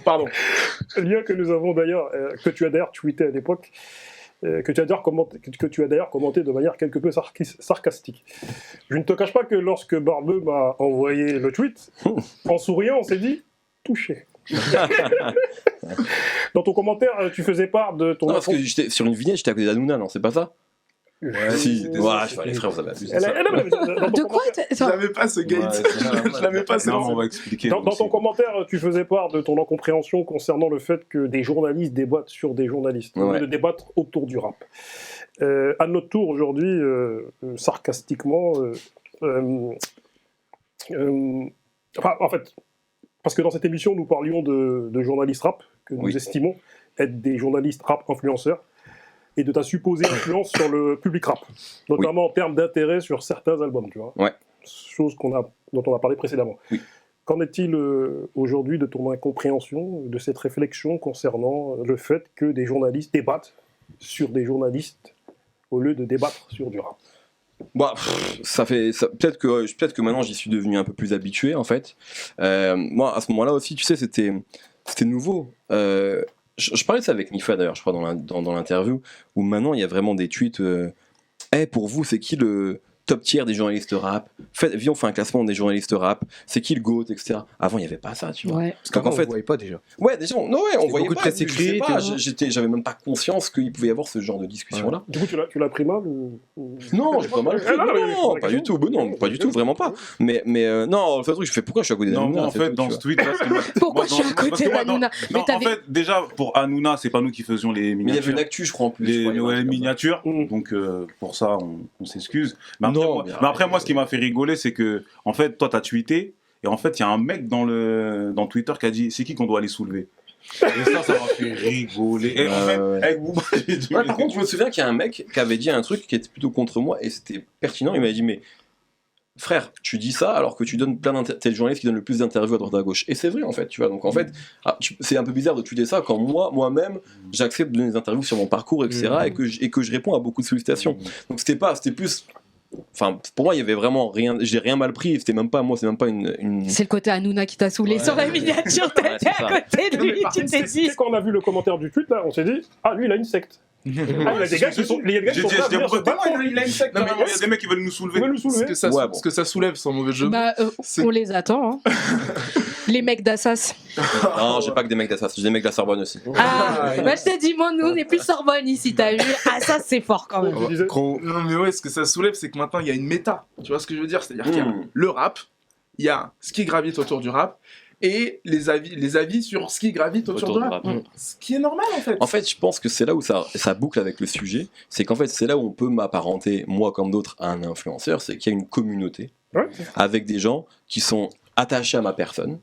Pardon. Lien que nous avons d'ailleurs, que tu as d'ailleurs tweeté à l'époque, que tu as d'ailleurs commenté de manière quelque peu sarcastique. Je ne te cache pas que lorsque Barbeux m'a envoyé le tweet, en souriant, on s'est dit touché. Dans ton commentaire, tu faisais part de ton. Non, parce que sur une vignette, j'étais à côté d'Hanouna, non, c'est pas ça? Si, les frères, vous avez abusé. De quoi? Je l'avais pas ce gate. Je l'avais pas. Non, on va expliquer. Dans ton commentaire, tu faisais part de ton incompréhension concernant le fait que des journalistes débattent sur des journalistes, au lieu de débattre autour du rap. À notre tour aujourd'hui, sarcastiquement, en fait, parce que dans cette émission, nous parlions de journalistes rap, que nous estimons être des journalistes rap influenceurs, et de ta supposée influence sur le public rap, notamment en termes d'intérêt sur certains albums, tu vois. Chose dont on a parlé précédemment. Qu'en est-il aujourd'hui de ton incompréhension, de cette réflexion concernant le fait que des journalistes débattent sur des journalistes au lieu de débattre sur du rap? Peut-être que maintenant j'y suis devenu un peu plus habitué en fait. Moi à ce moment-là aussi, tu sais, c'était nouveau. Je parlais de ça avec Nifa d'ailleurs, je crois, dans l'interview, où maintenant il y a vraiment des tweets. Pour vous, c'est qui le top tier des journalistes rap? Viens, on fait un classement des journalistes rap. C'est qui le GOAT, etc. Avant, il n'y avait pas ça, tu vois. Parce qu'en fait, on voyait pas déjà. Déjà, on voyait beaucoup de presse écrite. J'avais même pas conscience qu'il pouvait y avoir ce genre de discussion-là. Du coup, tu l'as pris mal ou... Non, j'ai pas mal pris. Non, pas du tout. Non, pas du tout, vraiment pas. Mais non, le truc, je fais pourquoi je suis à côté d'Hanouna? Non, en fait, dans ce tweet-là, pourquoi je suis à côté d'Hanouna? Non, en fait, déjà, pour Hanouna, c'est pas nous qui faisions les miniatures. Mais il y avait une actu, je crois, en plus. Les miniatures. Donc, pour ça, on s'excuse. Mais après, moi, ce qui m'a fait rigoler, c'est que, en fait, toi, t'as tweeté, et en fait, il y a un mec dans Twitter qui a dit, c'est qui qu'on doit aller soulever? Et ça m'a fait rigoler. Et en fait, avec Booba, j'ai dû. Par contre, je me souviens qu'il y a un mec qui avait dit un truc qui était plutôt contre moi et c'était pertinent. Il m'a dit, mais frère, tu dis ça alors que tu donnes t'es le journaliste qui donne le plus d'interviews à droite à gauche. Et c'est vrai en fait, tu vois. Donc en fait, c'est un peu bizarre de tuer ça quand moi-même, j'accepte de donner des interviews sur mon parcours, etc. et que je réponds à beaucoup de sollicitations. Donc c'était plus. Enfin, pour moi, il y avait vraiment rien. J'ai rien mal pris. C'était même pas moi. C'est même pas une. C'est le côté Hanouna qui t'a saoulé sur la miniature. T'étais à côté de lui. Tu t'es dit. Quand on a vu le commentaire du tweet, là, on s'est dit, ah, lui, il a une secte. Il a des gars qui sont. Il a une secte. Non, mais il y a des mecs qui veulent nous soulever. Ce que ça soulève, sans mauvais jeu. Bah, on les attend. Hein. Les mecs d'Assas. Non, j'ai pas que des mecs d'Assas, j'ai des mecs de la Sorbonne aussi. Ah, bah je te dis, moi, nous, on est plus Sorbonne ici, t'as vu. Ah, ça, c'est fort quand même. Non, mais ouais, ce que ça soulève, c'est que maintenant, il y a une méta. Tu vois ce que je veux dire? C'est-à-dire qu'il y a le rap, il y a ce qui gravite autour du rap, et les avis sur ce qui gravite autour du rap. Ce qui est normal, en fait. En fait, je pense que c'est là où ça boucle avec le sujet, c'est qu'en fait, c'est là où on peut m'apparenter, moi comme d'autres, à un influenceur, c'est qu'il y a une communauté avec des gens qui sont attachés à ma personne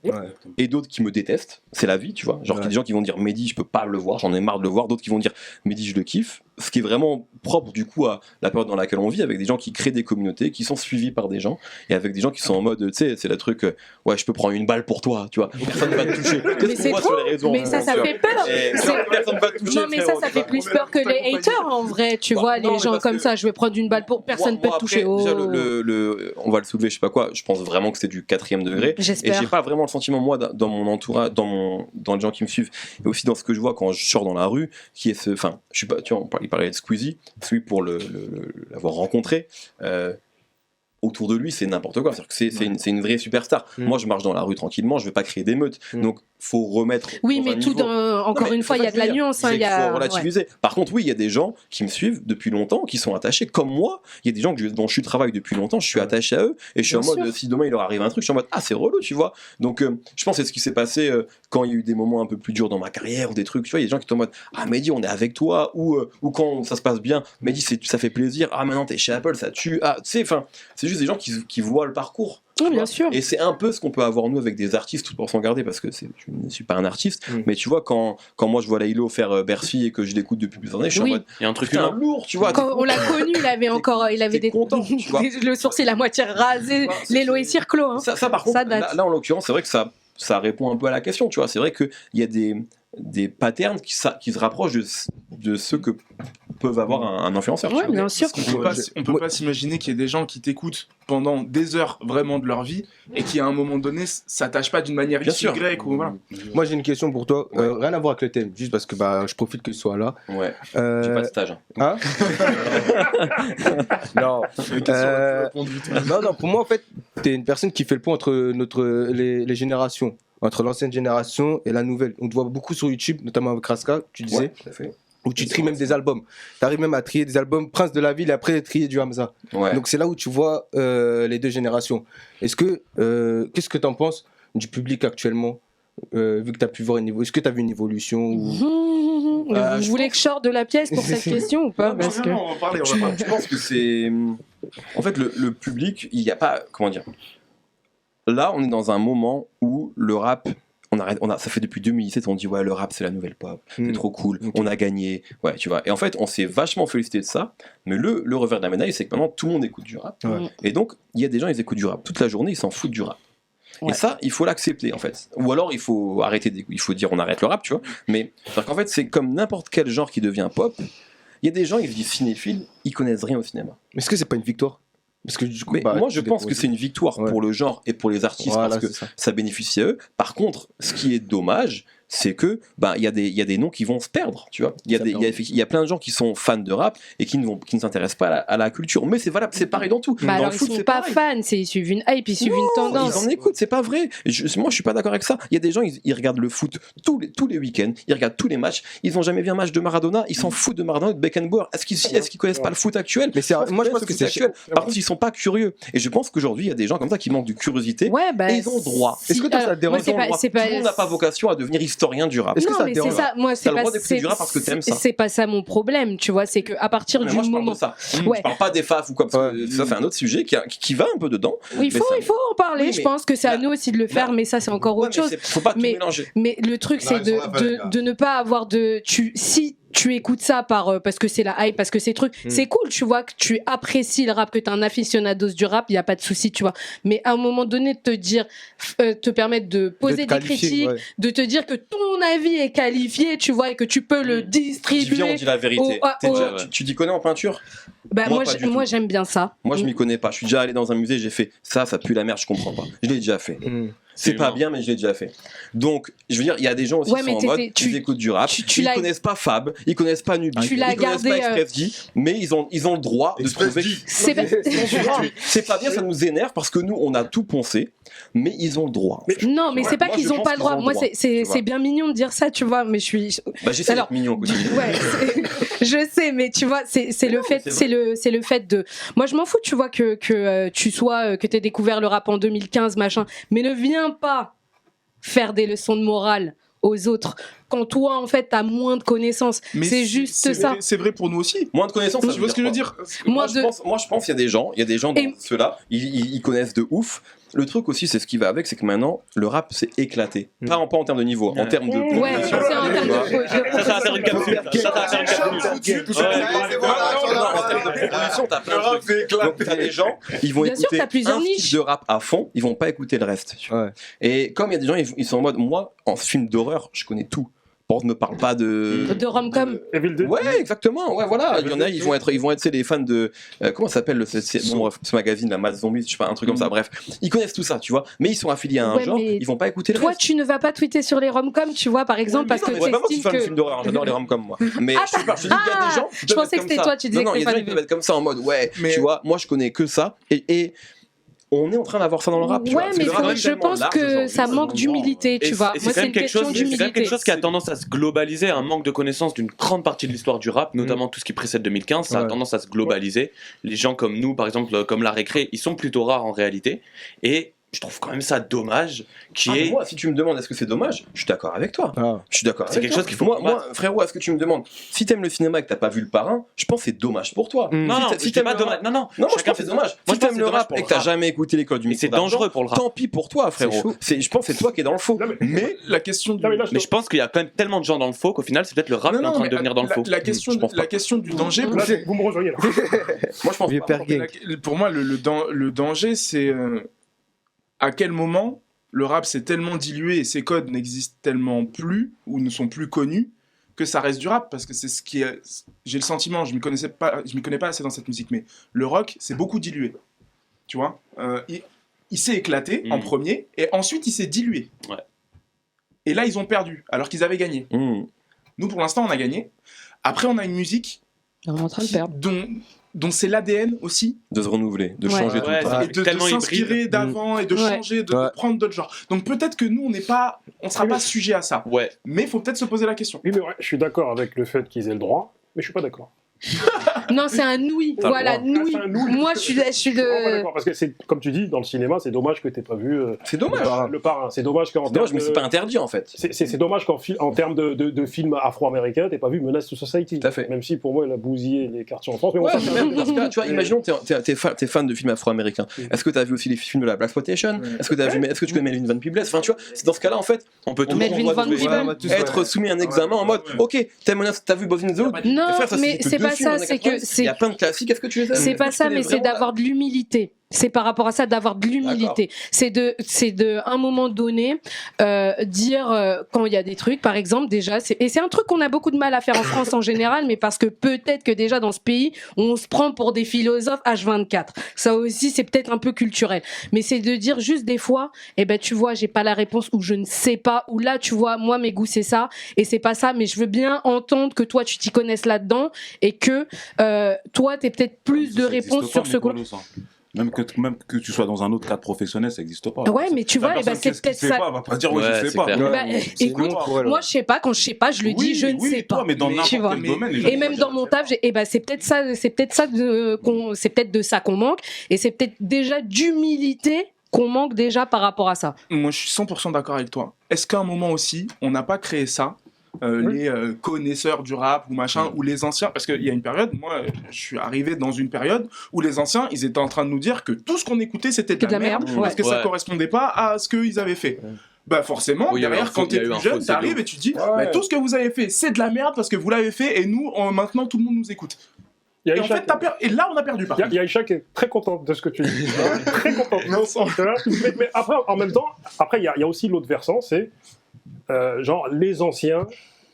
et d'autres qui me détestent. C'est la vie, tu vois. Genre, il y a des gens qui vont dire Mehdi, je peux pas le voir, j'en ai marre de le voir. D'autres qui vont dire Mehdi, je le kiffe. Ce qui est vraiment propre, du coup, à la période dans laquelle on vit, avec des gens qui créent des communautés, qui sont suivis par des gens et avec des gens qui sont en mode, tu sais, c'est le truc, ouais, je peux prendre une balle pour toi, tu vois. Personne ne va te toucher. Mais c'est trop. Mais ça fait peur. Personne ne va te toucher. Non, mais ça fait plus peur que les haters, en vrai. Tu vois, les gens comme ça, je vais prendre une balle pour personne ne peut te toucher. Déjà, on va le soulever, je sais pas quoi. Je pense vraiment que c'est du 4e degré. J'espère. Et j'ai pas vraiment le sentiment, moi, dans mon entourage, dans les gens qui me suivent, et aussi dans ce que je vois quand je sors dans la rue, qui est enfin, je suis pas, tu vois, il parlait de Squeezie, celui pour l'avoir rencontré. Autour de lui, c'est n'importe quoi. C'est-à-dire que c'est une vraie superstar. Moi, je marche dans la rue tranquillement, je vais pas créer d'émeutes. Donc, faut remettre. Oui, mais tout encore une fois, il y a de la nuance. Il faut relativiser. Par contre, oui, il y a des gens qui me suivent depuis longtemps, qui sont attachés, comme moi. Il y a des gens dont je travaille depuis longtemps, je suis attaché à eux, et je suis en mode, si demain il leur arrive un truc, je suis en mode, ah, c'est relou, tu vois. Donc, je pense que c'est ce qui s'est passé quand il y a eu des moments un peu plus durs dans ma carrière, ou des trucs, tu vois, il y a des gens qui sont en mode, ah, Mehdi, on est avec toi, ou quand ça se passe bien, Mehdi, ça fait plaisir, ah, maintenant t'es chez Apple, ça tue, ah, tu sais, enfin, c'est juste des gens qui voient le parcours. Oui, bien sûr. Et c'est un peu ce qu'on peut avoir nous avec des artistes, tout pour s'en garder, parce que je ne suis pas un artiste, mais tu vois, quand moi je vois Laylo faire Bercy et que je l'écoute depuis plusieurs années, je suis en mode, il y a un truc putain, lourd, tu vois. Quand on l'a connu, il avait des content, tu vois. le sourcil à moitié rasé, l'élo et circlo. Hein. Ça, par contre, là, en l'occurrence, c'est vrai que ça répond un peu à la question, tu vois. C'est vrai qu'il y a des patterns qui se rapprochent de ceux que peuvent avoir un influenceur. Oui, bien sûr. On peut pas s'imaginer qu'il y ait des gens qui t'écoutent pendant des heures vraiment de leur vie et qui à un moment donné s'attachent pas d'une manière X, Y ou voilà. Moi j'ai une question pour toi, rien à voir avec le thème, juste parce que je profite que tu sois là. Ouais. J'ai pas de stage. Hein? Non. Non, pour moi en fait, t'es une personne qui fait le pont entre les générations. Entre l'ancienne génération et la nouvelle. On te voit beaucoup sur YouTube, notamment avec Raska, tu disais. Ouais, tout à fait. Où tu tries même des albums. Tu arrives même à trier des albums Prince de la Ville et après trier du Hamza. Ouais. Donc c'est là où tu vois les deux générations. Qu'est-ce que tu en penses du public actuellement, vu que tu as pu voir une évolution? Est-ce que tu as vu une évolution ou... Vous voulez que je sorte de la pièce pour cette question ou pas? Parce que... on va parler. Je pense que c'est... En fait, le public, il n'y a pas... Comment dire? Là, on est dans un moment où le rap... ça fait depuis 2017, on dit ouais, le rap c'est la nouvelle pop, c'est trop cool, on a gagné, ouais, tu vois. Et en fait, on s'est vachement félicité de ça, mais le revers de la médaille, c'est que maintenant tout le monde écoute du rap. Et donc, il y a des gens, ils écoutent du rap toute la journée, ils s'en foutent du rap. Et ça, il faut l'accepter en fait. Ou alors, il faut arrêter, il faut dire on arrête le rap, tu vois. Mais qu'en fait, c'est comme n'importe quel genre qui devient pop. Il y a des gens, ils se disent cinéphiles, ils connaissent rien au cinéma. Est-ce que c'est pas une victoire? Parce que du coup, moi je pense que c'est une victoire pour le genre et pour les artistes, parce que ça bénéficie à eux. Par contre, ce qui est dommage, c'est que il y a des noms qui vont se perdre, tu vois. Il y a plein de gens qui sont fans de rap et qui ne s'intéressent pas à la culture. Mais c'est valable, c'est pareil dans tout. Dans alors le foot, ils sont pas fans, ils suivent une hype, ils suivent une tendance. Ils en écoutent, c'est pas vrai. Moi je suis pas d'accord avec ça. Il y a des gens, ils regardent le foot tous les week-ends, ils regardent tous les matchs. Ils ont jamais vu un match de Maradona, ils s'en foutent de Maradona, de Beckenbauer. Est-ce qu'ils connaissent pas le foot actuel? Mais moi je pense que c'est actuel. Par contre, ils sont pas curieux. Et je pense qu'aujourd'hui il y a des gens comme ça qui manquent de curiosité. Et ils ont droit. Est-ce que ça te dérange? Tout le monde n'a pas vocation à devenir historien historien du rap. Non, mais c'est ça. Moi, c'est T'as le pas droit d'écouter du rap parce que t'aimes ça. C'est pas ça mon problème, tu vois. C'est que à partir du moi, je moment. parle de ça. Je parle pas des faf ou quoi, parce que ça, c'est un autre sujet qui va un peu dedans. Oui, il faut en parler. Je pense que c'est à nous aussi de le faire, mais ça, c'est encore autre chose. Faut pas tout mélanger. Mais le truc, c'est de ne pas avoir de. Si tu écoutes ça parce que c'est la hype, parce que c'est truc, c'est cool, tu vois, que tu apprécies le rap, que t'es un aficionados du rap, il y a pas de souci, tu vois. Mais à un moment donné, de te dire, te permettre de poser des critiques, de te dire que ton avis est qualifié, tu vois, et que tu peux le distribuer. Viens, on dit la vérité. Tu t'y connais en peinture? Bah, moi j'aime bien ça. Moi, je m'y connais pas. Je suis déjà allé dans un musée, j'ai fait ça pue la merde, je comprends pas. Je l'ai déjà fait. C'est pas bien, mais je l'ai déjà fait. Donc, je veux dire, il y a des gens aussi qui sont en mode, ils écoutent du rap, ils connaissent pas Fab, ils connaissent pas Nubi, ils connaissent pas Express D, mais ils ont le droit de trouver. C'est pas bien, ça nous énerve parce que nous, on a tout poncé, mais ils ont le droit. Non, mais c'est pas qu'ils ont pas le droit. Moi, c'est bien mignon de dire ça, tu vois, mais je suis. Bah, j'essaie d'être mignon au quotidien. Ouais, je sais, mais tu vois, c'est le fait de. Moi, je m'en fous, tu vois, que tu sois, que t'aies découvert le rap en 2015, machin, mais ne viens pas faire des leçons de morale aux autres quand toi en fait t'as moins de connaissances. C'est juste ça. C'est vrai pour nous aussi. Moins de connaissances. Tu vois ce que je veux dire? Moi je pense qu'il y a des gens dans ceux-là, ils connaissent de ouf. Le truc aussi, c'est ce qui va avec, c'est que maintenant, le rap s'est éclaté. Pas en termes de niveau, en termes de progression. Ouais, c'est en termes de... Ça va faire une capsule. En termes de progression, t'as plein de trucs. Donc t'as des gens, ils vont écouter un style de rap à fond, ils vont pas écouter le reste. Et comme il y a des gens, ils sont en mode, moi, en film d'horreur, je connais tout. On ne me parle pas de rom-com. Ouais, exactement. Ouais, voilà. Il y en a, ils vont être des fans de comment ça s'appelle ce magazine, la Mad Zombies, je sais pas, un truc comme ça. Bref, ils connaissent tout ça, tu vois. Mais ils sont affiliés à un genre, ils vont pas écouter le reste. Toi, tu ne vas pas tweeter sur les rom-com, tu vois, par exemple, parce que tu estimes que. Je suis fan de films d'horreur, j'adore les rom-com moi. Mais je dis qu'il y a des gens. Je pensais que c'était toi, tu disais. Non, il y a des gens qui peuvent être comme ça en mode ouais, tu vois. Moi, je connais que ça et on est en train d'avoir ça dans le rap. Ouais, mais je pense que ça manque d'humilité, tu vois. Moi, c'est une question d'humilité. C'est quand même quelque chose qui a tendance à se globaliser, un manque de connaissance d'une grande partie de l'histoire du rap, notamment tout ce qui précède 2015, ça a tendance à se globaliser. Les gens comme nous, par exemple, comme la récré, ils sont plutôt rares en réalité. Et je trouve quand même ça dommage Moi, si tu me demandes est-ce que c'est dommage, je suis d'accord avec toi. Je suis d'accord. C'est quelque chose qu'il faut. Moi, frérot, est-ce que tu me demandes si t'aimes le cinéma et que t'as pas vu Le Parrain, je pense que c'est dommage pour toi. Non, si t'aimes pas dommage. Non, moi je pense que c'est dommage. Si t'aimes le rap et que t'as jamais écouté l'école du métier, c'est dangereux pour le rap. Tant pis pour toi, frérot. Je pense que c'est toi qui es dans le faux. Mais la question. Mais je pense qu'il y a quand même tellement de gens dans le faux qu'au final, c'est peut-être le rap qui est en train de devenir dans le faux. La question du danger. Vous me rejoignez là. Moi, je pense. Pour moi, le danger, c'est à quel moment le rap s'est tellement dilué et ses codes n'existent tellement plus ou ne sont plus connus que ça reste du rap, parce que c'est ce qui est... J'ai le sentiment, je m'y connais pas assez dans cette musique, mais le rock c'est beaucoup dilué, tu vois. Il s'est éclaté en premier et ensuite il s'est dilué. Et là ils ont perdu alors qu'ils avaient gagné. Nous pour l'instant on a gagné. Après on a une musique on est en train de perdre. dont c'est l'ADN aussi de se renouveler, de changer tout le temps, et de s'inspirer d'avant et de changer, de prendre d'autres genres. Donc peut-être que nous on sera pas sujet à ça. Mais il faut peut-être se poser la question. Oui, mais je suis d'accord avec le fait qu'ils aient le droit, mais je suis pas d'accord. Non, c'est un nouille. Voilà, nouille. Moi, je suis de. D'accord, parce que c'est comme tu dis, dans le cinéma, c'est dommage que t'aies pas vu. C'est dommage. Le Parrain. C'est dommage qu'en termes. Mais c'est pas interdit en fait. C'est dommage qu'en termes de films afro-américains, t'aies pas vu Menace to Society. Tout à fait. Même si pour moi, elle a bousillé les quartiers en France. Mais même dans ce cas, tu vois, imaginons t'es fan de films afro-américains. Est-ce que t'as vu aussi les films de la Blaxploitation? Est-ce que tu connais Melvin Van Peebles? Enfin, tu vois, c'est dans ce cas-là en fait, on peut tous être soumis à un examen en mode, ok, t'as vu Boys in the Hood? Non, mais c'est pas ça. C'est que il y a plein de classiques. Est-ce que tu veux ça? C'est pas ça, mais c'est d'avoir de l'humilité. C'est par rapport à ça, d'avoir de l'humilité. C'est de un moment donné dire quand il y a des trucs, par exemple, déjà, et c'est un truc qu'on a beaucoup de mal à faire en France en général, mais parce que peut-être que déjà dans ce pays, on se prend pour des philosophes H24. Ça aussi, c'est peut-être un peu culturel. Mais c'est de dire juste des fois, tu vois, j'ai pas la réponse, ou je ne sais pas, ou là, tu vois, moi, mes goûts, c'est ça, et c'est pas ça, mais je veux bien entendre que toi, tu t'y connaisses là-dedans, et que toi, t'es peut-être plus de réponses sur ce coup-là. Même que tu sois dans un autre cadre professionnel, ça n'existe pas. Ouais, mais tu vois, c'est peut-être ça. On va pas dire je sais pas. Écoute, moi je sais pas, quand je sais pas, je le dis, je ne sais pas. Mais dans n'importe quel domaine. Et même dans mon taf, c'est peut-être ça, c'est peut-être de ça qu'on manque, et c'est peut-être déjà d'humilité qu'on manque déjà par rapport à ça. Moi, je suis 100% d'accord avec toi. Est-ce qu'à un moment aussi, on n'a pas créé ça, les connaisseurs du rap ou machin, ou les anciens, parce qu'il y a une période, moi, je suis arrivé dans une période où les anciens, ils étaient en train de nous dire que tout ce qu'on écoutait, c'était de la merde, parce que ça correspondait pas à ce qu'ils avaient fait. Bah forcément, derrière, quand t'es plus jeune, t'arrives et tu te dis, tout ce que vous avez fait, c'est de la merde parce que vous l'avez fait et nous, maintenant, tout le monde nous écoute. Et en fait, et là, on a perdu. Il y a Aïcha qui est très contente de ce que tu dis. Très contente. Mais après, en même temps, il y a aussi l'autre versant, c'est genre les anciens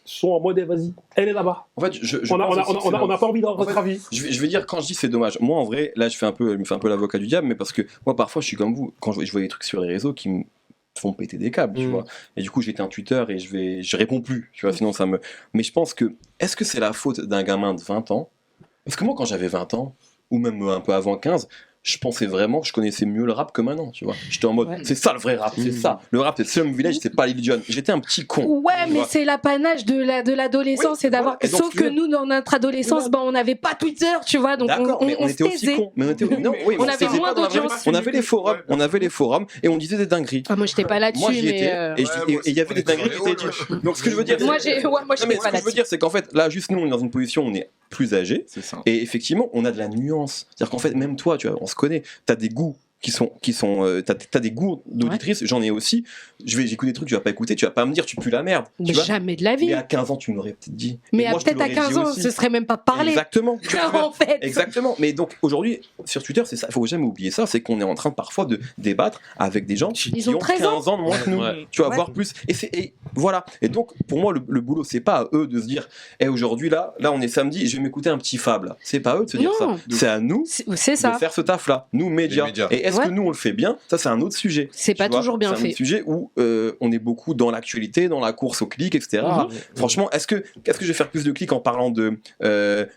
sont en mode vas-y, elle est là-bas. En fait, on n'a pas envie d'avoir votre avis. Je vais dire, quand je dis c'est dommage, moi en vrai, là je me fais un peu l'avocat du diable, mais parce que moi parfois je suis comme vous, quand je vois des trucs sur les réseaux qui me font péter des câbles, tu vois. Et du coup, j'étais un Twitter et je réponds plus, tu vois, sinon ça me... Mais je pense que, est-ce que c'est la faute d'un gamin de 20 ans? Parce que moi, quand j'avais 20 ans, ou même un peu avant 15, je pensais vraiment que je connaissais mieux le rap que maintenant, tu vois. J'étais en mode, c'est ça le vrai rap, c'est ça. Le rap, c'est Slum Village, c'est pas Lil Jon. J'étais un petit con. Ouais, mais c'est l'apanage de l'adolescence, c'est d'avoir. Sauf que nous, dans notre adolescence, on n'avait pas Twitter, tu vois, donc on était aussi taisait. cons. Mais on avait moins d'audience. On avait les forums, et on disait des dingueries. Ah, moi, j'étais pas là-dessus, moi, j'y étais, et il y avait des dingueries qui étaient dites. Donc, ce que je veux dire, moi, j'étais pas là-dessus. Ce que je veux dire, c'est qu'en fait, là, juste nous, on est dans une position où on est plus âgé, et effectivement, on a de la nuance. C'est-à-dire qu'en fait, même toi, tu vois, on se connaît, t'as des goûts t'as des goûts d'auditrice, j'en ai aussi. J'écoute des trucs, tu vas pas écouter, tu vas pas me dire tu pues la merde. Mais jamais de la vie. Mais à 15 ans, tu m'aurais peut-être dit. Mais peut-être à 15 ans, ce serait même pas parlé. Exactement. En fait. Exactement. Mais donc aujourd'hui, sur Twitter, c'est ça, faut jamais oublier ça, c'est qu'on est en train parfois de débattre avec des gens qui ont 15 ans de moins que nous. Tu vas voir plus. Et voilà. Et donc, pour moi, le boulot, c'est pas à eux de se dire, aujourd'hui, là, on est samedi, je vais m'écouter un petit Fab, là. C'est pas à eux de se dire ça. C'est à nous de faire ce taf-là. Nous, médias. Et est-ce que nous, on le fait bien? Ça, c'est un autre sujet. C'est pas toujours bien fait. C'est un autre sujet où on est beaucoup dans l'actualité, dans la course au clic, etc. Franchement, est-ce que je vais faire plus de clics en parlant des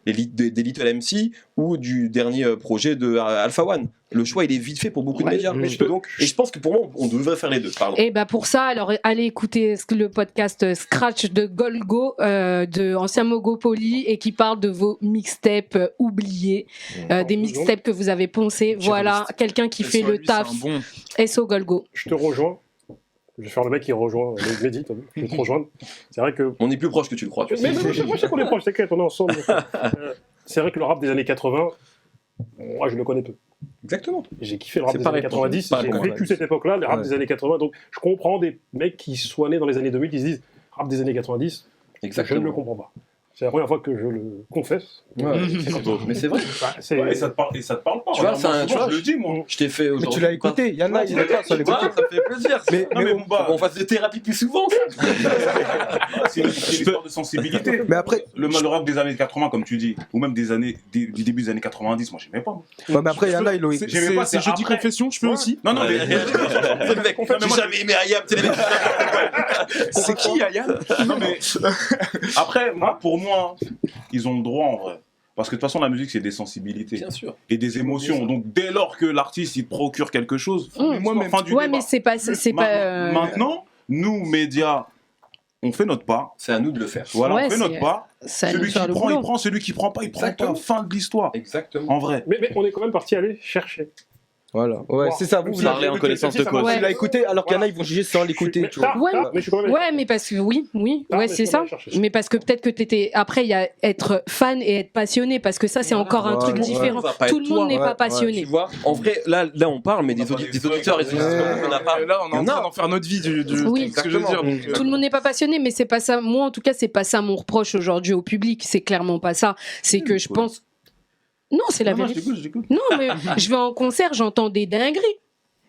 Little MC ou du dernier projet de Alpha One? Le choix, il est vite fait pour beaucoup de médias. Et je pense que pour moi, on devrait faire les deux. Et pour ça, alors allez écouter le podcast Scratch de Golgo, de Ancien Mogopoly, et qui parle de vos mixtapes oubliés, des mixtapes que vous avez poncés. Voilà, quelqu'un qui fait le taf. SO Golgo. Je te rejoins. Je vais faire le mec qui rejoint Mehdi, je vais te rejoindre. C'est vrai que... On est plus proche que tu le crois. Mais moi, je sais qu'on est proche, t'inquiète, on est ensemble. C'est vrai que le rap des années 80, moi, je le connais peu. Exactement. J'ai kiffé le rap des années 90, j'ai vécu cette époque-là, le rap des années 80, donc je comprends des mecs qui soient nés dans les années 2000 qui se disent rap des années 90, je ne le comprends pas. C'est la première fois que je le confesse. Mais c'est vrai. Et ça te parle pas. Tu vois, je le dis, moi. Je t'ai fait aujourd'hui. Mais tu l'as écouté, il y en a, il y a pas, ça les ça me fait plaisir. Mais on fasse des thérapies plus souvent. C'est une histoire de sensibilité. Mais après, le rap des années 80, comme tu dis, ou même du début des années 90, moi, j'aimais pas. Ouais, mais après, il y en a, c'est jeudi confession, je peux aussi. Non, mais. J'ai jamais aimé Ayam. C'est qui Ayam? Non, mais. Après, pour moi, ils ont le droit en vrai. Parce que de toute façon, la musique, c'est des sensibilités. Bien sûr. Et des émotions. Donc, dès lors que l'artiste, il procure quelque chose, mais c'est pas... Maintenant, nous, médias, on fait notre part. C'est à nous de le faire. Voilà, on fait notre part. Celui qui prend, il prend. Celui qui prend pas, il prend pas. Fin de l'histoire. Exactement. En vrai. Mais on est quand même parti aller chercher. Voilà, ouais, c'est ça. Vous parlez en connaissance de cause. Tu l'as écouté, alors qu'il y en a, ils vont juger sans l'écouter. Mais parce que c'est ça. Mais parce que peut-être que t'étais. Après, il y a être fan et être passionné, parce que ça, c'est encore un truc différent. Tout le monde n'est pas passionné. Tu vois, en vrai, là, on parle, mais des auditeurs, on n'a pas. Là, on est en train d'en faire notre vie du. Ce que je veux dire. Tout le monde n'est pas passionné, mais c'est pas ça. Moi, en tout cas, c'est pas ça mon reproche aujourd'hui au public. C'est clairement pas ça. C'est que je pense. Non, c'est la vérité. Non, mais je vais en concert, j'entends des dingueries.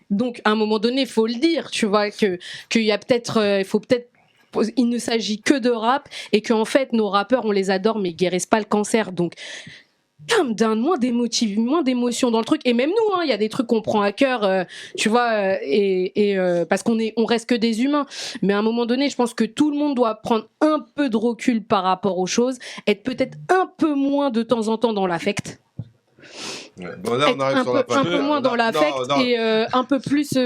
Donc, à un moment donné, il faut le dire, tu vois, qu'il y a peut-être, il ne s'agit que de rap, et qu'en fait, nos rappeurs, on les adore, mais ils guérissent pas le cancer. Donc, donne moins d'émotion dans le truc. Et même nous, il y a des trucs qu'on prend à cœur, tu vois, parce on reste que des humains. Mais à un moment donné, je pense que tout le monde doit prendre un peu de recul par rapport aux choses, être peut-être un peu moins de temps en temps dans l'affect. Bon, là, on arrive sur la un peu moins dans l'affect et un peu plus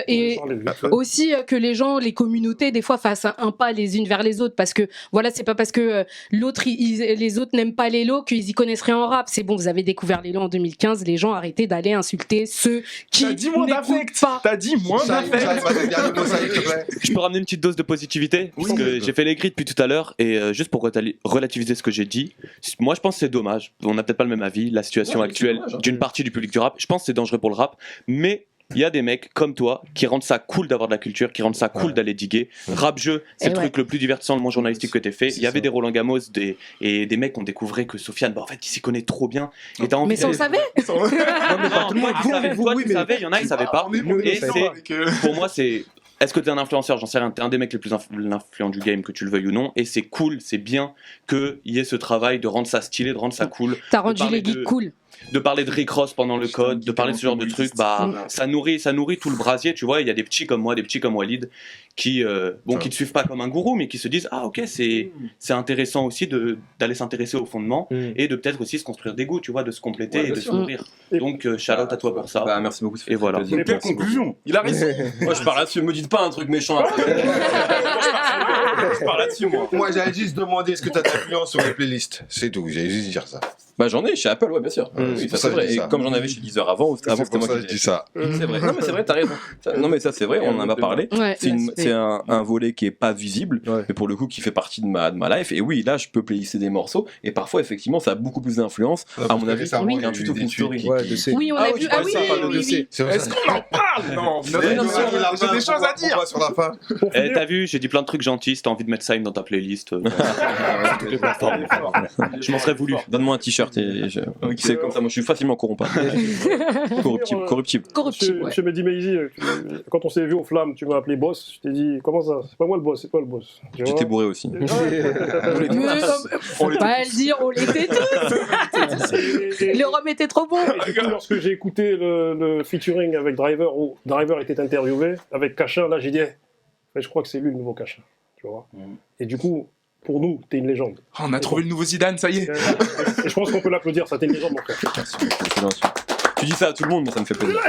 et aussi que les gens, les communautés des fois fassent un pas les unes vers les autres, parce que voilà, c'est pas parce que les autres n'aiment pas l'élo qu'ils y connaissent rien en rap. C'est bon, vous avez découvert l'élo en 2015, les gens, arrêtez d'aller insulter ceux qui n'écoutent pas. T'as dit moins d'affect. Je peux ramener une petite dose de positivité, parce que j'ai fait les grilles depuis tout à l'heure, et juste pour relativiser ce que j'ai dit, moi je pense que c'est dommage, on n'a peut-être pas le même avis, la situation actuelle d'une partie du public du rap, je pense que c'est dangereux pour le rap, mais il y a des mecs comme toi qui rendent ça cool d'avoir de la culture, qui rendent ça cool d'aller diguer. Rap-jeu, c'est le truc le plus divertissant, le moins journalistique que t'aies fait. Il y avait des Roland Gamos et des mecs qui ont découvert que Sofiane, en fait, il s'y connaît trop bien. Et t'as envie mais ça, on savait. Toi, tu savais, il y en a, ils savaient pas. Et pour moi, c'est... Est-ce que t'es un influenceur? J'en sais rien. T'es un des mecs les plus influents du game, que tu le veuilles ou non. Et c'est cool, c'est bien qu'il y ait ce travail de rendre ça stylé, de rendre ça cool. T'as rendu les geeks cool. De parler de Rick Ross pendant le code, de parler de ce genre de trucs, ça nourrit tout le brasier, tu vois. Il y a des petits comme moi, des petits comme Walid, qui te suivent pas comme un gourou, mais qui se disent ah ok, c'est intéressant aussi d'aller s'intéresser aux fondements et de peut-être aussi se construire des goûts, tu vois, de se compléter et de se nourrir. Donc shout out à toi pour ça. Merci beaucoup. Et voilà. Quelle conclusion? Il a raison. Moi je parle là-dessus, me dites pas un truc méchant. Je parle là-dessus moi. Moi, j'allais juste demander est-ce que t'as de l'influence sur les playlists. C'est tout, j'allais juste dire ça. Bah j'en ai chez Apple, ouais bien sûr. Oui, ça c'est vrai. Et comme j'en avais chez Deezer avant c'était moi qui dis ça. C'est vrai. Non mais c'est vrai, t'as raison. Non mais ça c'est vrai, on en a parlé. C'est un volet qui est pas visible, mais pour le coup qui fait partie de ma life. Et oui, là je peux playlister des morceaux et parfois effectivement ça a beaucoup plus d'influence. À mon avis, qu'un tuto d'une story. Oui, on l'a vu. Ah oui. Est-ce qu'on en parle? Non, j'ai des choses à dire. Sur la fin. T'as vu, j'ai dit plein de trucs gentils. Si t'as envie de mettre ça dans ta playlist, je m'en serais voulu. Donne-moi un t-shirt. C'est comme ça, moi je suis facilement corrompable. Corruptible. Monsieur Mehdi Maizi, quand on s'est vu au Flamme, tu m'as appelé boss. Je t'ai dit, comment ça? C'est pas moi le boss, c'est toi le boss. J'étais bourré aussi. Faut pas le dire, on l'était tous. Le rhum était trop bon. Et du coup, lorsque j'ai écouté le featuring avec Driver, où Driver était interviewé, avec Cachin, là j'ai dit, je crois que c'est lui le nouveau Cachin. Tu vois. Et du coup, pour nous, t'es une légende. On a trouvé le nouveau Zidane, ça y est. Et je pense qu'on peut l'applaudir, ça t'es une légende, mon frère. Tu dis ça à tout le monde, mais ça me fait plaisir.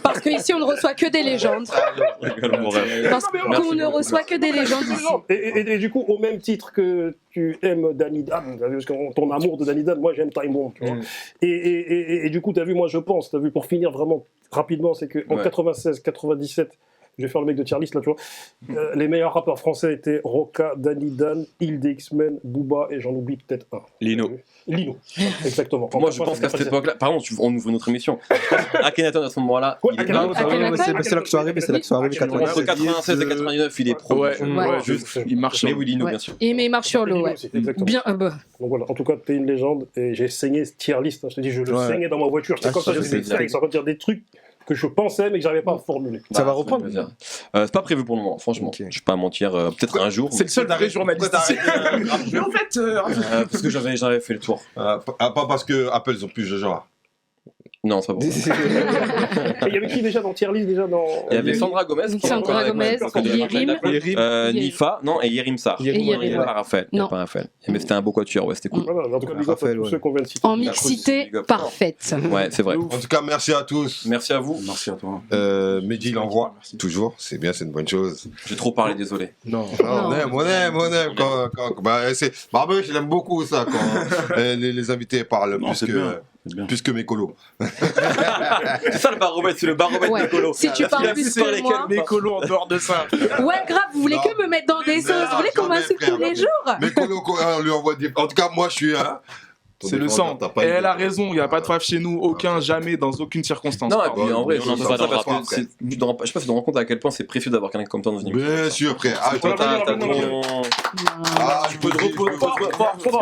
Parce qu'ici, on ne reçoit que des légendes. Parce qu'on ne reçoit que des légendes ici. Et du coup, au même titre que tu aimes Danny Dan, ton amour de Danny Dan, moi j'aime Time Bomb. Tu vois. Et du coup, t'as vu, moi je pense, pour finir vraiment rapidement, c'est qu'en 96-97, je vais faire le mec de tier list là, tu vois. Les meilleurs rappeurs français étaient Roca, Danny Dan, Hill des X-Men, Booba et j'en oublie peut-être un. Lino, exactement. Moi je pense qu'à cette époque-là, pardon, on ouvre notre émission. Akhenaton à ce moment-là, il est c'est là que sont arrivés, entre 96 et 99, il est pro. Juste, il marche. Mais oui, Lino, bien sûr. Et mais il marche sur l'eau, ouais. Bien, Donc voilà, en tout cas, t'es une légende et j'ai saigné ce tier list. Je te dis, je le saignais dans ma voiture. J'étais comme ça, je me en train de dire des trucs que je pensais mais que j'arvais pas à formuler. Ça va reprendre? C'est pas prévu pour le moment, franchement. Je vais pas mentir, peut-être un jour. C'est le seul d'arrêt journaliste ici. Mais en fait, parce que j'avais fait le tour. Pas parce que Apple ils ont plus de genre. Non, c'est pas bon. Il y avait qui déjà dans tier list déjà dans... Il y avait Sandra Gomez, Yerim, Nifa, non, et Yerim Sarr. Il n'y avait pas Raphaël. Mais c'était un beau quatuor, ouais, c'était cool. En tout cas, tous ceux qu'on vient de citer. En mixité parfaite. Ouais, c'est vrai. En tout cas, merci à tous. Merci à vous. Merci à toi. Mehdi l'envoie, toujours, c'est bien, c'est une bonne chose. J'ai trop parlé, désolé. Non, on aime. Barbe, je l'aime beaucoup ça, quand les invités parlent plus que mes colos. C'est ça le baromètre, c'est le baromètre des colos. Si tu parles plus que moi. Mes colos en dehors de ça. Ouais, grave, vous voulez que me mettre dans des sauces, vous voulez qu'on m'insulte tous les jours. Mes colos, on lui envoie des... En tout cas, moi, je suis un... C'est le sang. Et elle a raison, il n'y a pas de faf chez nous, aucun, jamais, dans aucune circonstance. Non, et puis en vrai, je sais pas si tu te rends compte à quel point c'est précieux d'avoir quelqu'un comme toi dans une émission. Bien sûr, frère. Tu peux te reposer.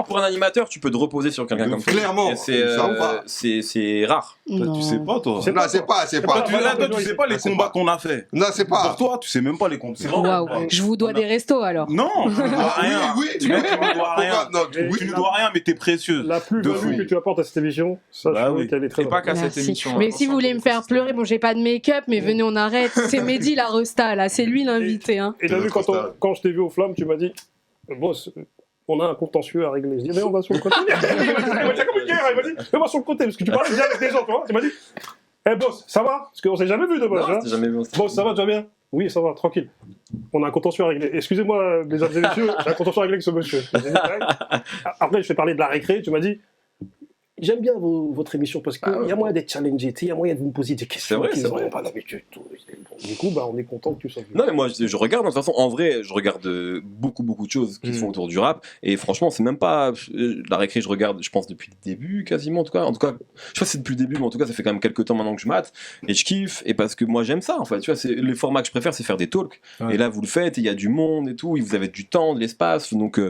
Pour un animateur, tu peux te reposer sur quelqu'un comme toi. Clairement. C'est rare. Tu sais pas, toi. Non, c'est pas. Toi, tu sais pas les combats qu'on a fait. Non, c'est pas. Pour toi, tu sais même pas les combats. Waouh, je vous dois des restos alors. Non, rien. Oui, Tu nous dois rien, mais t'es précieuse. La plus-value que tu apportes à cette émission, ça, je trouve qu'elle est très pas qu'à cette émission. Mais si vous voulez me faire pleurer, bon, j'ai pas de make-up, mais venez, on arrête. C'est Mehdi la resta, là, c'est lui l'invité. Et t'as vu, quand je t'ai vu au Flamme, tu m'as dit, boss, on a un contentieux à régler. Je dis, mais on va sur le côté. Il m'a dit, comme une guerre, il m'a dit, on va sur le côté, parce que tu parles déjà avec des gens, tu vois. Il m'a dit, boss, ça va? Parce qu'on s'est jamais vu de boss. Non, t'es jamais vu. Boss, ça va, tu vas bien? Oui, ça va, tranquille. On a un contentieux à régler. Excusez-moi, mesdames et messieurs, j'ai un contentieux à régler avec ce monsieur. Après, je t'ai parlé de la récré, tu m'as dit, j'aime bien votre émission parce qu'il y a moyen d'être challengé, il y a moyen de vous poser des questions qu'ils n'auraient pas l'habitude. Du coup, on est content que tu sois venu. Non, mais moi, je regarde, de toute façon, en vrai, je regarde beaucoup de choses qui se font autour du rap. Et franchement, c'est même pas. La récré, je regarde, je pense, depuis le début, quasiment, en tout cas. Je sais pas si c'est depuis le début, mais en tout cas, ça fait quand même quelques temps maintenant que je mate. Et je kiffe. Et parce que moi, j'aime ça, en fait. Tu vois, les formats que je préfère, c'est faire des talks. Ouais. Et là, vous le faites, il y a du monde et tout. Et vous avez du temps, de l'espace. Donc,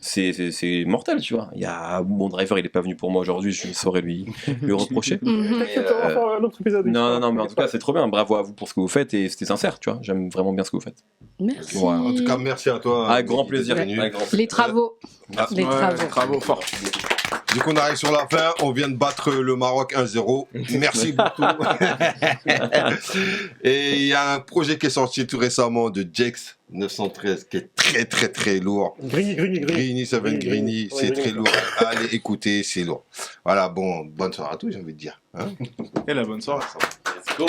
c'est mortel, tu vois. Il y a. Mon driver, il est pas venu pour moi aujourd'hui, je saurais lui reprocher. Non, mais en tout cas, c'est trop bien. Bravo à vous pour ce que vous faites et c'était sincère, tu vois. J'aime vraiment bien ce que vous faites. Merci. Ouais, en tout cas, merci à toi. Avec grand plaisir. Les travaux. Les travaux forts. Du coup, on arrive sur la fin. On vient de battre le Maroc 1-0. Merci beaucoup. Et il y a un projet qui est sorti tout récemment de Jex 913 qui est très lourd. Greeny, c'est très lourd. Allez écoutez, c'est lourd. Voilà, bon, bonne soirée à tous, j'ai envie de dire. Hein, et la bonne soirée. Let's go.